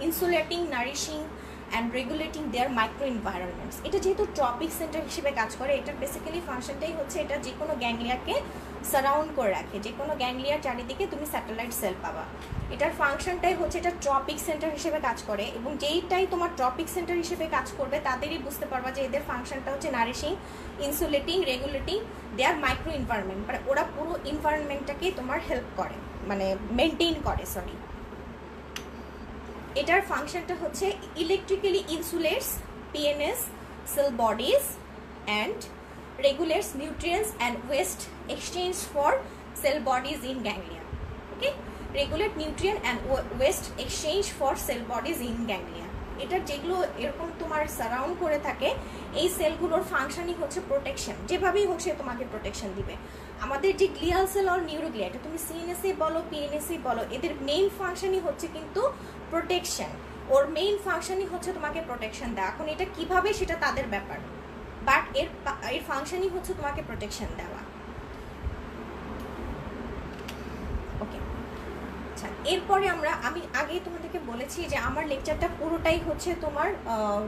insulating, nourishing and regulating their microenvironments. এটা যেহেতু ট্রপিক সেন্টার হিসেবে কাজ করে, এটার বেসিক্যালি ফাংশনটাই হচ্ছে এটা যে কোনো গ্যাংলিয়াকে সারাউন্ড করে রাখে, যে কোনো গ্যাংলিয়ার চারিদিকে তুমি স্যাটেলাইট সেল পাবা। এটার ফাংশনটাই হচ্ছে এটা ট্রপিক সেন্টার হিসেবে কাজ করে, এবং যেইটাই তোমার ট্রপিক সেন্টার হিসেবে কাজ করবে তাদেরই বুঝতে পারবা যে এদের ফাংশনটা হচ্ছে নারিশিং, ইনসুলেটিং, রেগুলেটিং দেয়ার মাইক্রো এনভায়রনমেন্ট, মানে ওরা পুরো এনভায়রনমেন্টটাকেই তোমার হেল্প করে, মানে মেনটেন করে, সরি। এটার ফাংশনটা হচ্ছে electrically ইনসুলেটস PNS cell bodies and regulates nutrients and waste exchange for cell bodies in ganglia. Okay, regulate nutrient and waste exchange for cell bodies in ganglia. এটা যেগুলো এরকম তোমার সারাউন্ড করে থাকে, এই সেলগুলোর ফাংশনই হচ্ছে প্রোটেকশন, যেভাবেই হোক সে তোমাকে প্রোটেকশন দিবে। আমাদের যে গ্লিয়াল সেল আর নিউরোগ্লিয়া, এটা তুমি CNS বলো PNS বলো, এদের মেইন ফাংশনই হচ্ছে কিন্তু প্রোটেকশন। ওর মেইন ফাংশনই হচ্ছে তোমাকে প্রোটেকশন দেওয়া। এখন এটা কিভাবে সেটা তাদের ব্যাপার, বাট এর ফাংশনই হচ্ছে তোমাকে প্রোটেকশন দেওয়া। ওকে, আচ্ছা, এরপরে আমি আগেই তোমাদেরকে বলেছি যে আমার লেকচারটা পুরোটাই হচ্ছে তোমার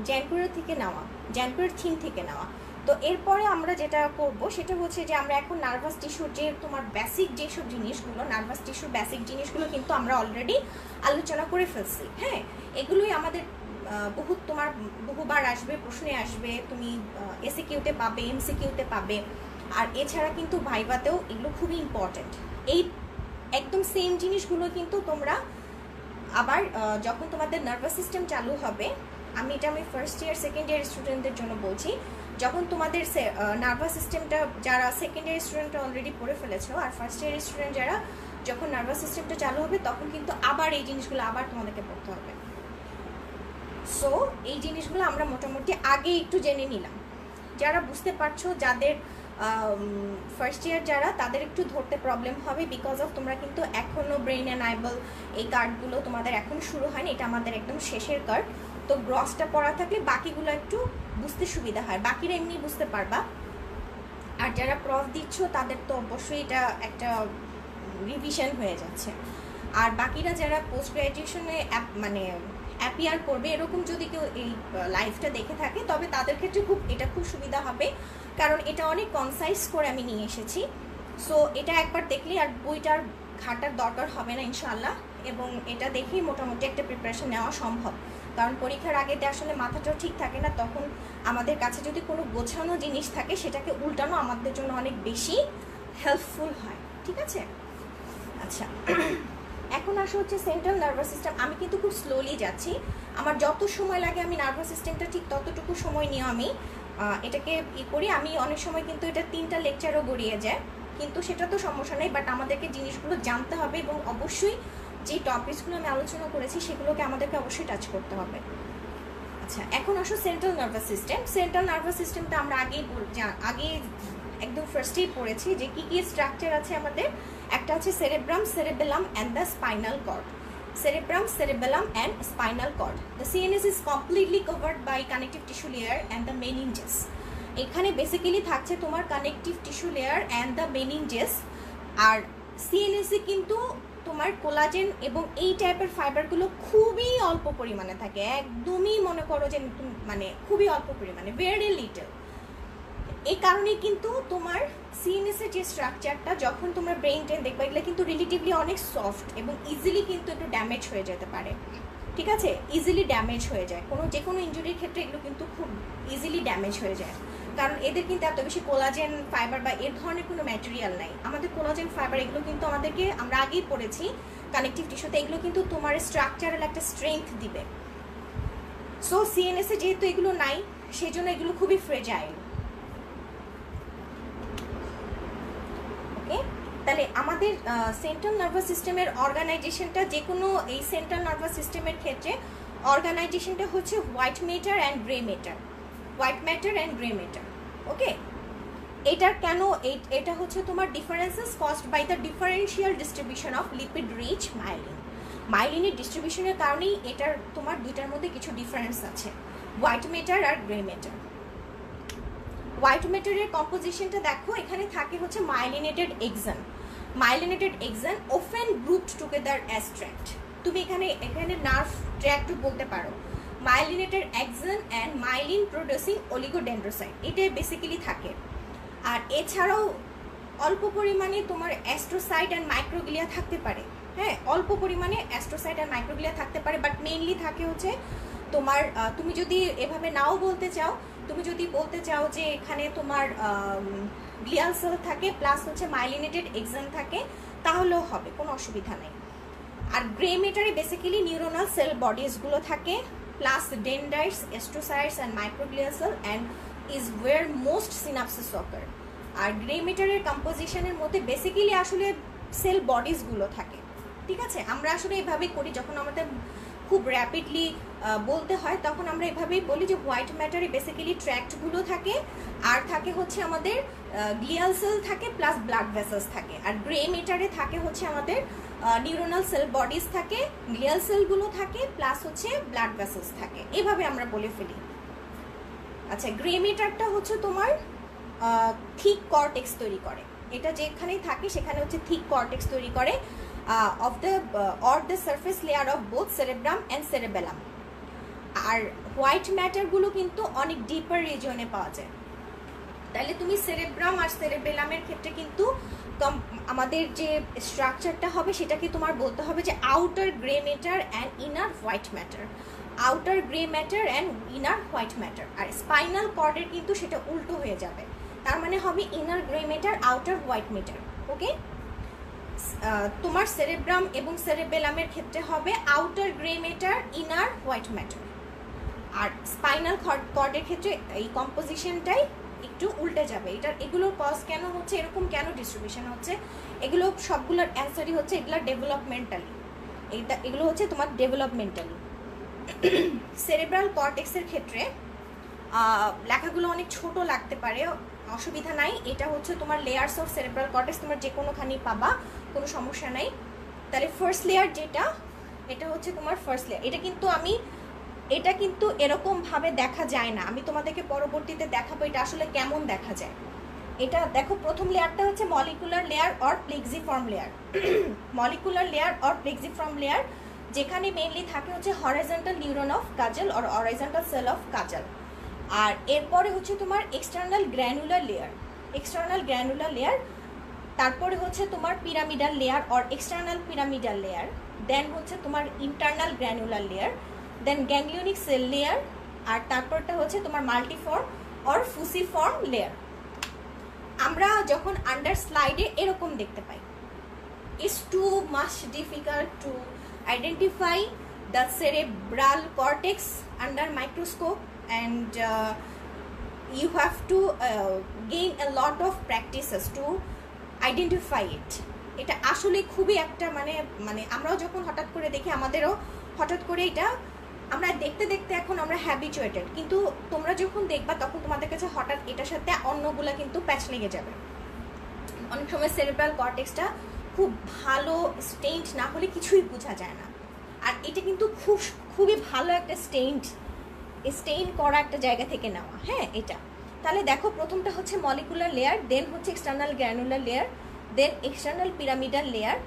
জ্যানকুরের থেকে নেওয়া, জ্যানকুরের থিম থেকে নেওয়া। তো এরপরে আমরা যেটা করব সেটা হচ্ছে যে আমরা এখন নার্ভাস টিস্যুর যে তোমার বেসিক যেসব জিনিসগুলো, নার্ভাস টিস্যুর বেসিক জিনিসগুলো কিন্তু আমরা অলরেডি আলোচনা করে ফেলছি। হ্যাঁ, এগুলোই আমাদের তোমার বহুবার আসবে, প্রশ্নে আসবে, তুমি এসিকিউতে পাবে, MCQতে পাবে, আর এছাড়া কিন্তু ভাইভাতেও এগুলো খুবই ইম্পর্টেন্ট। এই একদম সেম জিনিসগুলো কিন্তু তোমরা আবার যখন তোমাদের নার্ভাস সিস্টেম চালু হবে, আমি ফার্স্ট ইয়ার সেকেন্ড ইয়ার স্টুডেন্টদের জন্য বলছি, যখন তোমাদের নার্ভাস সিস্টেমটা, যারা সেকেন্ড ইয়ার স্টুডেন্টটা অলরেডি পড়ে ফেলেছো, আর ফার্স্ট ইয়ার স্টুডেন্ট যারা, যখন নার্ভাস সিস্টেমটা চালু হবে তখন কিন্তু আবার এই জিনিসগুলো আবার তোমাদেরকে পড়তে হবে। সো এই জিনিসগুলো আমরা মোটামুটি আগে একটু জেনে নিলাম। যারা বুঝতে পারছো, যাদের ফার্স্ট ইয়ার যারা, তাদের একটু ধরতে প্রবলেম হবে, বিকজ অফ তোমরা কিন্তু এখনও ব্রেইন অ্যানাইবল এই কার্ডগুলো তোমাদের এখন শুরু হয়নি, এটা আমাদের একদম শেষের কার্ড। তো গ্রসটা পড়া থাকলে বাকিগুলো একটু বুঝতে সুবিধা হয়, বাকিরা এমনি বুঝতে পারবা। আর যারা প্রফ দিচ্ছ তাদের তো অবশ্যই এটা একটা রিভিশন হয়ে যাচ্ছে। আর বাকিরা যারা পোস্ট গ্র্যাজুয়েশনে মানে অ্যাপিয়ার করবে এরকম যদি কেউ এই লাইভটা দেখে থাকে তবে তাদের ক্ষেত্রে এটা খুব সুবিধা হবে, কারণ এটা অনেক কনসাইজ করে আমি নিয়ে এসেছি। সো এটা একবার দেখলেই আর বইটার ঘাটার দরকার হবে না ইনশাআল্লাহ, এবং এটা দেখেই মোটামুটি একটা প্রিপারেশন নেওয়া সম্ভব। কারণ পরীক্ষার আগেতে আসলে মাথাটাও ঠিক থাকে না, তখন আমাদের কাছে যদি কোনো গোছানো জিনিস থাকে সেটাকে উল্টানো আমাদের জন্য অনেক বেশি হেল্পফুল হয়। ঠিক আছে, আচ্ছা এখন আসা হচ্ছে সেন্ট্রাল নার্ভাস সিস্টেম। আমি কিন্তু খুব স্লোলি যাচ্ছি, আমার যত সময় লাগে আমি নার্ভাস সিস্টেমটা ঠিক ততটুকু সময় নিয়ে আমি এটাকে করি। আমি অনেক সময় কিন্তু এটা 3টা লেকচারও গড়িয়ে যায়, কিন্তু সেটা তো সমস্যা নেই, বাট আমাদেরকে জিনিসগুলো জানতে হবে এবং অবশ্যই যে টপিকসগুলো আমি আলোচনা করেছি সেগুলোকে আমাদেরকে অবশ্যই টাচ করতে হবে। আচ্ছা এখন আসো central nervous system. Central nervous সিস্টেমটা আমরা আগে একদম ফার্স্টেই পড়েছি যে কী কী স্ট্রাকচার আছে আমাদের। একটা হচ্ছে cerebrum, cerebellum and the spinal cord. Cerebrum, cerebellum and spinal cord. The CNS is completely covered by connective tissue layer and the meninges. এখানে বেসিক্যালি থাকছে তোমার connective tissue layer and the meninges. আর সিএনএসে কিন্তু তোমার কোলাজেন এবং এই টাইপের ফাইবারগুলো খুবই অল্প পরিমাণে থাকে, একদমই মনে করো যে মানে খুবই অল্প পরিমাণে, ভেরি লিটল। এই কারণে কিন্তু তোমার সিএনএসের যে স্ট্রাকচারটা যখন তোমরা ব্রেইন টেন দেখবে এগুলো কিন্তু রিলেটিভলি অনেক সফট এবং ইজিলি কিন্তু একটু ড্যামেজ হয়ে যেতে পারে। ঠিক আছে, ইজিলি ড্যামেজ হয়ে যায়, যে কোনো ইনজুরির ক্ষেত্রে এগুলো কিন্তু খুব ইজিলি ড্যামেজ হয়ে যায়, কারণ এদের কিন্তু এত বেশি কোলাজেন ফাইবার বা এর ধরনের কোনো ম্যাটেরিয়াল নাই। আমাদের কোলাজেন ফাইবার এগুলো কিন্তু আমরা আগেই পড়েছি কানেকটিভ টিস্যুতে, এগুলো কিন্তু তোমার স্ট্রাকচারাল একটা স্ট্রেংথ দিবে। সো সিএনএসে যেহেতু এগুলো নাই সেই জন্য এগুলো খুবই ফ্রেজাইল। তাহলে আমাদের সেন্ট্রাল নার্ভাস সিস্টেমের অর্গানাইজেশনটা যে কোনো এই সেন্ট্রাল নার্ভাস সিস্টেমের ক্ষেত্রে অর্গানাইজেশনটা হচ্ছে white matter and grey matter, white matter and grey matter. Okay, এটার কেন এটা হচ্ছে তোমার differences caused by the differential distribution of lipid rich myelin. মাইলিনের ডিস্ট্রিবিউশনের কারণেই এটার তোমার দুইটার মধ্যে কিছু ডিফারেন্স আছে, হোয়াইট ম্যাটার আর গ্রে ম্যাটার। হোয়াইট ম্যাটারের কম্পোজিশনটা দেখো, এখানে থাকে হচ্ছে myelinated axon. Myelinated axon often grouped together as tract. তুমি এখানে নার্ভ ট্র্যাক্টও বলতে পারো। Myelinated axon and myelin producing oligodendrocyte এটা বেসিক্যালি থাকে। আর এছাড়াও অল্প পরিমাণে তোমার অ্যাস্ট্রোসাইট অ্যান্ড মাইক্রোগ্লিয়া থাকতে পারে। হ্যাঁ, অল্প পরিমাণে অ্যাস্ট্রোসাইট অ্যান্ড মাইক্রোগ্লিয়া থাকতে পারে, বাট মেইনলি থাকে হচ্ছে তোমার তুমি যদি এভাবে নাও বলতে চাও, তুমি যদি বলতে চাও যে এখানে তোমার গ্লিয়াল সেল থাকে প্লাস হচ্ছে মাইলিনেটেড এক্সন থাকে তাহলেও হবে, কোনো অসুবিধা নেই। আর গ্রে ম্যাটারে বেসিক্যালি নিউরোনাল সেল বডিজগুলো থাকে plus dendrites, astrocytes and microglial cell and is where most synapses occur. আর গ্রে ম্যাটারের কম্পোজিশনের মধ্যে বেসিক্যালি আসলে সেল বডিজগুলো থাকে। ঠিক আছে, আমরা আসলে এভাবেই করি, যখন আমাদের খুব র্যাপিডলি বলতে হয় তখন আমরা এভাবেই বলি যে হোয়াইট ম্যাটারে বেসিক্যালি ট্র্যাক্টগুলো থাকে আর থাকে হচ্ছে আমাদের গ্লিয়াল সেল থাকে প্লাস ব্লাড ভেসেলস থাকে। আর গ্রে ম্যাটারে থাকে হচ্ছে আমাদের নিউরোনাল সেল বডিজ থাকে, গ্লিয়াল সেলগুলো থাকে প্লাস হচ্ছে ব্লাড ভেসেলস থাকে, এভাবে আমরা বলে ফেলি। আচ্ছা, গ্রে ম্যাটারটা হচ্ছে তোমার থিক কর্টেক্স তৈরি করে, এটা যেখানেই থাকে সেখানে হচ্ছে থিক কর্টেক্স তৈরি করে of the surface layer of both cerebrum and cerebellum। আর হোয়াইট ম্যাটারগুলো কিন্তু অনেক ডিপার রিজিয়নে পাওয়া যায়। তাহলে তুমি সেরেব্রাম আর সেরেবেলামের ক্ষেত্রে কিন্তু আমাদের যে স্ট্রাকচারটা হবে সেটাকে তোমার বলতে হবে যে outer grey matter and inner white matter, outer grey matter and inner white matter. আর স্পাইনাল কর্ডের কিন্তু সেটা উল্টো হয়ে যাবে, তার মানে হবে inner grey matter, outer white matter. Okay, তোমার সেরেব্রাম এবং সেরেবেলামের ক্ষেত্রে হবে outer grey matter, inner white matter. আর স্পাইনাল কর্ডের ক্ষেত্রে এই কম্পোজিশনটাই একটু উল্টে যাবে। এগুলোর কজ কেন হচ্ছে, এরকম কেন ডিস্ট্রিবিউশন হচ্ছে, এগুলো সবগুলোর অ্যান্সারই হচ্ছে এগুলো ডেভেলপমেন্টালি, এগুলো হচ্ছে তোমার ডেভেলপমেন্টালি। সেরেব্রাল কর্টেক্সের ক্ষেত্রে লেখাগুলো অনেক ছোট লাগতে পারে, অসুবিধা নাই, এটা হচ্ছে তোমার লেয়ার্স অফ সেরেব্রাল কর্টেক্স, তোমার যে কোনোখানি পাবা, কোনো সমস্যা নাই। তাহলে ফার্স্ট লেয়ার যেটা, এটা হচ্ছে তোমার ফার্স্ট লেয়ার। এটা কিন্তু এরকমভাবে দেখা যায় না, আমি তোমাদেরকে পরবর্তীতে দেখাবো এটা আসলে কেমন দেখা যায়। এটা দেখো প্রথম লেয়ারটা হচ্ছে molecular layer or plexiform layer. Molecular layer or plexiform layer যেখানে মেইনলি থাকে হচ্ছে horizontal neuron of Cajal or horizontal cell of Cajal. আর এরপরে হচ্ছে তোমার external granular layer, external granular layer, তারপরে হচ্ছে তোমার pyramidal layer or external pyramidal layer, then হচ্ছে তোমার internal granular layer, then ganglionic cell layer, আর তারপরটা হচ্ছে তোমার মাল্টিফর্ম অর ফুসিফর্ম লেয়ার। আমরা যখন আন্ডার স্লাইডে এরকম দেখতে পাই। It's too much difficult to identify the cerebral cortex under microscope and you have to gain a lot of practices to identify it. এটা আসলে খুবই একটা মানে আমরাও যখন হঠাৎ করে দেখি আমাদেরও হঠাৎ করে এটা আমরা দেখতে দেখতে এখন আমরা হ্যাবিচুয়েটেড, কিন্তু তোমরা যখন দেখবা তখন তোমাদের কাছে হঠাৎ এটার সাথে অন্যগুলা কিন্তু প্যাচ লেগে যাবে। অনেক সময় সেরেব্রাল কর্টেক্সটা খুব ভালো স্টেইনড না হলে কিছুই বোঝা যায় না, আর এটা কিন্তু খুবই ভালো একটা স্টেইন করা একটা জায়গা থেকে নেওয়া। হ্যাঁ, এটা তাহলে দেখো প্রথমটা হচ্ছে মলিকুলার লেয়ার, দেন হচ্ছে এক্সটার্নাল গ্র্যানুলার লেয়ার, দেন এক্সটার্নাল পিরামিডাল লেয়ার।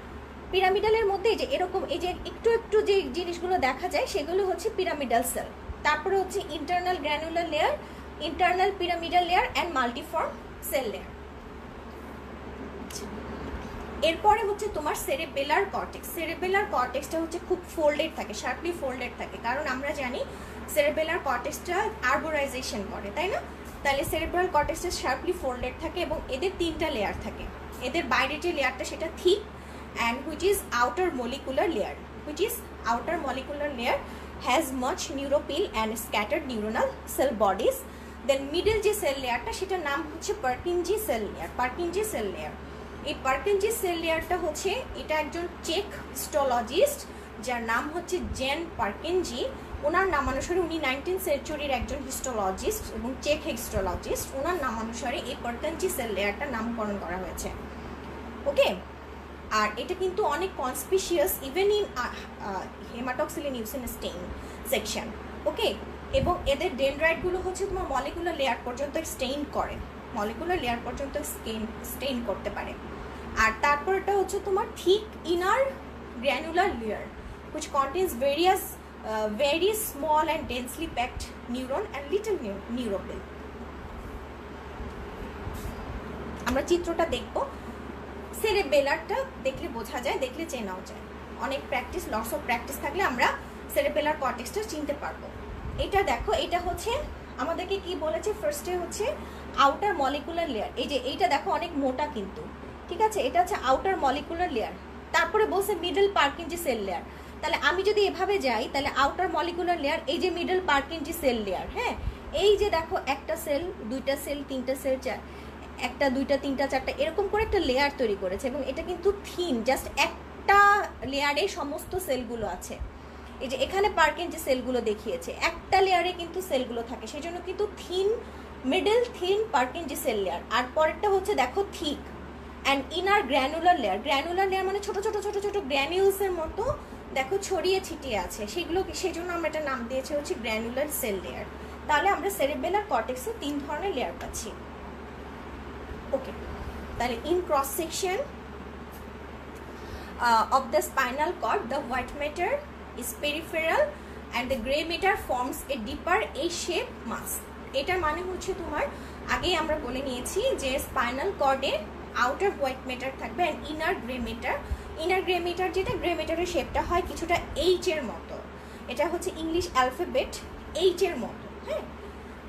পিরামিডালের মধ্যে এই যে এরকম এই যে একটু একটু যে জিনিসগুলো দেখা যায় সেগুলো হচ্ছে পিরামিডাল সেল। তারপরে হচ্ছে internal granular layer, internal pyramidal layer and multiform cell layer. এরপরে হচ্ছে তোমার সেরেবেলার কর্টেক্স। সেরেবেলার কর্টেক্সটা হচ্ছে খুব ফোল্ডেড থাকে, শার্পলি ফোল্ডেড থাকে, কারণ আমরা জানি সেরেবেলার কর্টেক্সটা আর্বোরাইজেশন করে, তাই না? তাহলে সেরেব্রাল কর্টেক্সটা শার্পলি ফোল্ডেড থাকে এবং এদের তিনটা লেয়ার থাকে। এদের বাইরে যে লেয়ারটা সেটা thick and which is outer molecular layer, which is outer molecular layer has much neuropil and scattered neuronal cell bodies. Then middle যে সেল লেয়ারটা সেটার নাম হচ্ছে Purkinje cell layer, Purkinje cell layer. এই পার্কিনজি সেল লেয়ারটা হচ্ছে এটা একজন চেক হিস্টোলজিস্ট যার নাম হচ্ছে জেন পার্কিনজি। ওনার নামানুসারে উনি 19th সেঞ্চুরির একজন হিস্টোলজিস্ট এবং চেক হিস্টোলজিস্ট। ওনার নামানুসারে এই পার্কিনজি সেল লেয়ারটা নামকরণ করা হয়েছে। ওকে, আর এটা কিন্তু অনেক conspicuous even in haematoxylin eosin stain section. Okay, এবং এদের ডেনড্রাইটগুলো হচ্ছে তোমার মলিকুলার লেয়ার পর্যন্ত স্টেইন করে, মলিকুলার লেয়ার পর্যন্ত স্টেইন করতে পারে। আর তারপরটা হচ্ছে তোমার thick inner granular layer which contains various very small and densely packed neuron and little neuropil. আমরা চিত্রটা দেখব, সেরেবেলারটা দেখলে বোঝা যায়, দেখলে চেনাও যায়। অনেক প্র্যাকটিস, লটস অফ প্র্যাকটিস থাকলে আমরা সেরেবেলার কর্টেক্সটা চিনতে পারবো। এটা দেখো, এটা হচ্ছে আমাদেরকে কি বলেছে, ফার্স্টে হচ্ছে আউটার মলিকুলার লেয়ার। এই যে এইটা দেখো অনেক মোটা কিন্তু, ঠিক আছে, এটা হচ্ছে আউটার মলিকুলার লেয়ার। তারপরে বলছে মিডল পার্কিনজি সেল লেয়ার। তাহলে আমি যদি এভাবে যাই তাহলে আউটার মলিকুলার লেয়ার, এই যে মিডল পার্কিনজি সেল লেয়ার। হ্যাঁ, এই যে দেখো একটা সেল, দুইটা সেল, তিনটা সেল, একটা, দুইটা, তিনটা, চারটা, এরকম করে একটা লেয়ার তৈরি করেছে এবং এটা কিন্তু থিন, জাস্ট একটা লেয়ারে সমস্ত সেলগুলো আছে। এই যে এখানে পার্কিনজি সেলগুলো দেখিয়েছে, একটা লেয়ারে কিন্তু সেলগুলো থাকে, সেই জন্য কিন্তু thin, middle thin Purkinje cell layer. আর পরেরটা হচ্ছে দেখো thick and inner granular layer. Granular layer মানে ছোট ছোট ছোট ছোট গ্র্যানিউলসের মতো দেখো ছড়িয়ে ছিটিয়ে আছে, সেগুলো সেই জন্য আমরা এটা নাম দিয়েছি হচ্ছে গ্র্যানুলার সেল লেয়ার। তাহলে আমরা সেরেবেলার কর্টেক্সে 3 ধরনের লেয়ার পাচ্ছি। ওকে, তাহলে in cross section of the spinal cord, the white matter is peripheral and the gray matter forms a deeper A-shaped mass. এটার মানে হচ্ছে তোমার আগেই আমরা বলে নিয়েছি যে স্পাইনাল কর্ডে আউটার হোয়াইট ম্যাটার থাকবে and inner grey matter. Inner grey matter যেটা, গ্রে ম্যাটারের শেপটা হয় কিছুটা এইচ এর মতো, এটা হচ্ছে ইংলিশ অ্যালফাবেট এইচ এর মতো। হ্যাঁ,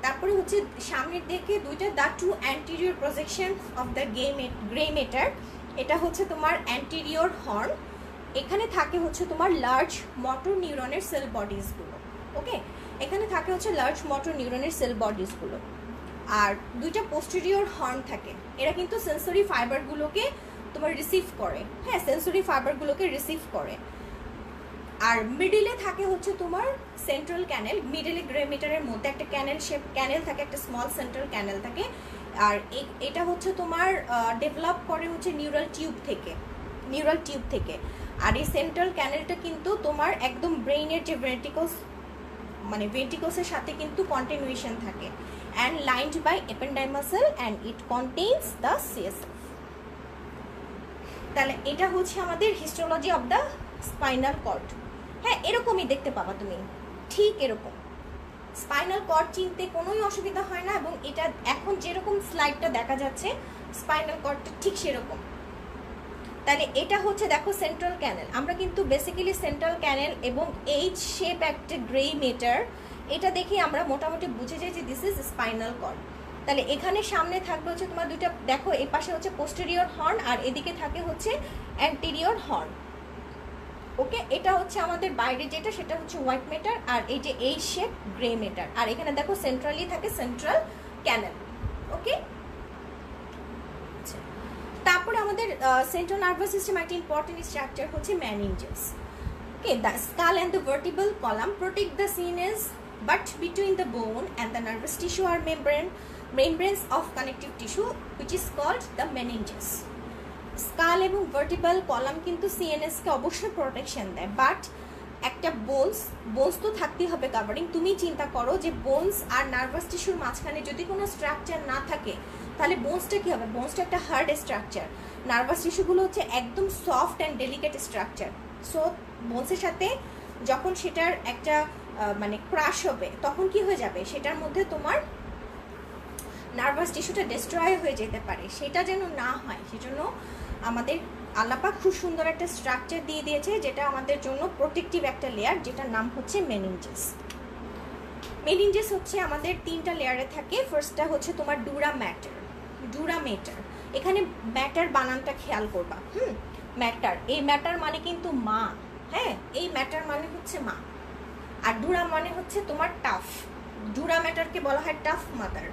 তারপরে হচ্ছে সামনের দিকে দুইটা, the two anterior projection of the grey matter, এটা হচ্ছে তোমার অ্যান্টিরিয়র হর্ন। এখানে থাকে হচ্ছে তোমার লার্জ মোটর নিউরনের সেল বডিজগুলো। ওকে, এখানে থাকে হচ্ছে লার্জ মোটর নিউরনের সেল বডিজগুলো। আর দুইটা পোস্টেরিয়র হর্ন থাকে, এরা কিন্তু সেন্সরি ফাইবারগুলোকে তোমার রিসিভ করে। হ্যাঁ, সেন্সরি ফাইবারগুলোকে রিসিভ করে। আর মিডিলে থাকে হচ্ছে তোমার সেন্ট্রাল ক্যানেল। মিডিলে গ্রে ম্যাটারের মধ্যে একটা ক্যানেল থাকে, একটা স্মল সেন্ট্রাল ক্যানেল থাকে। আর এটা হচ্ছে তোমার ডেভেলপ করে হচ্ছে নিউরাল টিউব থেকে। আর এই সেন্ট্রাল ক্যানেলটা কিন্তু তোমার একদম ব্রেইনের যে ভেন্ট্রিকলসের সাথে কিন্তু কন্টিনিউয়েশন থাকে। and lined by ependymosal and it contains the CSF. তাহলে এটা হচ্ছে আমাদের histology of the spinal cord. হ্যাঁ, এরকমই দেখতে পাবা তুমি, ঠিক এরকম। স্পাইনাল কর্ড চিনতে কোনোই অসুবিধা হয় না, এবং এটা এখন যেরকম স্লাইডটা দেখা যাচ্ছে স্পাইনাল কর্ডটা ঠিক সেরকম। তাহলে এটা হচ্ছে দেখো সেন্ট্রাল ক্যানেল। আমরা কিন্তু বেসিক্যালি সেন্ট্রাল ক্যানেল এবং এইচ শেপ একটা গ্রে মেটার, এটা দেখে আমরা মোটামুটি বুঝে যাই যে দিস ইজ স্পাইনাল কর্ড। তাহলে এখানে সামনে থাকবে হচ্ছে তোমার দুইটা, দেখো এই পাশে হচ্ছে পোস্টেরিয়র হর্ন আর এদিকে থাকে হচ্ছে অ্যান্টেরিয়র হর্ন। ওকে, এটা হচ্ছে আমাদের বাইরে যেটা, সেটা হচ্ছে হোয়াইট মেটার, আর এই যে এই শেপ গ্রে মেটার, আর এখানে দেখো সেন্ট্রালি থাকে সেন্ট্রাল ক্যানেল। ওকে, তারপরে আমাদের সেন্ট্রাল নার্ভাস সিস্টেম একটা ইম্পর্টেন্ট স্ট্রাকচার হচ্ছে meninges. Okay, the skull and the vertebral column protect the CNS, but between the bone and the nervous tissue are membranes of connective tissue which is called the meninges. Skull এবং ভার্টিবল column কিন্তু CNS কে অবশ্যই protection দেয়, but একটা bones তো থাকতেই হবে covering. তুমি চিন্তা করো যে বোনস আর নার্ভাস টিস্যুর মাঝখানে যদি কোনো স্ট্রাকচার না থাকে তাহলে বোনসটা কি হবে? বোনসটা একটা হার্ড স্ট্রাকচার, নার্ভাস টিস্যুগুলো হচ্ছে একদম soft and delicate structure. So বোনসের সাথে যখন সেটার একটা মানে ক্রাশ হবে তখন কি হয়ে যাবে, সেটার মধ্যে তোমার নার্ভাস টিস্যুটা ডিস্ট্রয় হয়ে যেতে পারে। সেটা যেন না হয় সেজন্য আমাদের আল্লাপাক খুব সুন্দর একটা স্ট্রাকচার দিয়ে দিয়েছে, যেটা আমাদের জন্য প্রোটেক্টিভ একটা লেয়ার, যেটার নাম হচ্ছে মেনিনজেস। মেনিনজেস হচ্ছে আমাদের তিনটা লেয়ারে থাকে। ফার্স্টটা হচ্ছে তোমার ডুরা ম্যাটার। এখানে ম্যাটার বানানটা খেয়াল করবা। ম্যাটার, এই ম্যাটার মানে কিন্তু মা। হ্যাঁ, এই ম্যাটার মানে হচ্ছে মা, আর ডুরা মানে হচ্ছে তোমার টাফ। ডুরা ম্যাটারকে বলা হয় টাফ মাদার।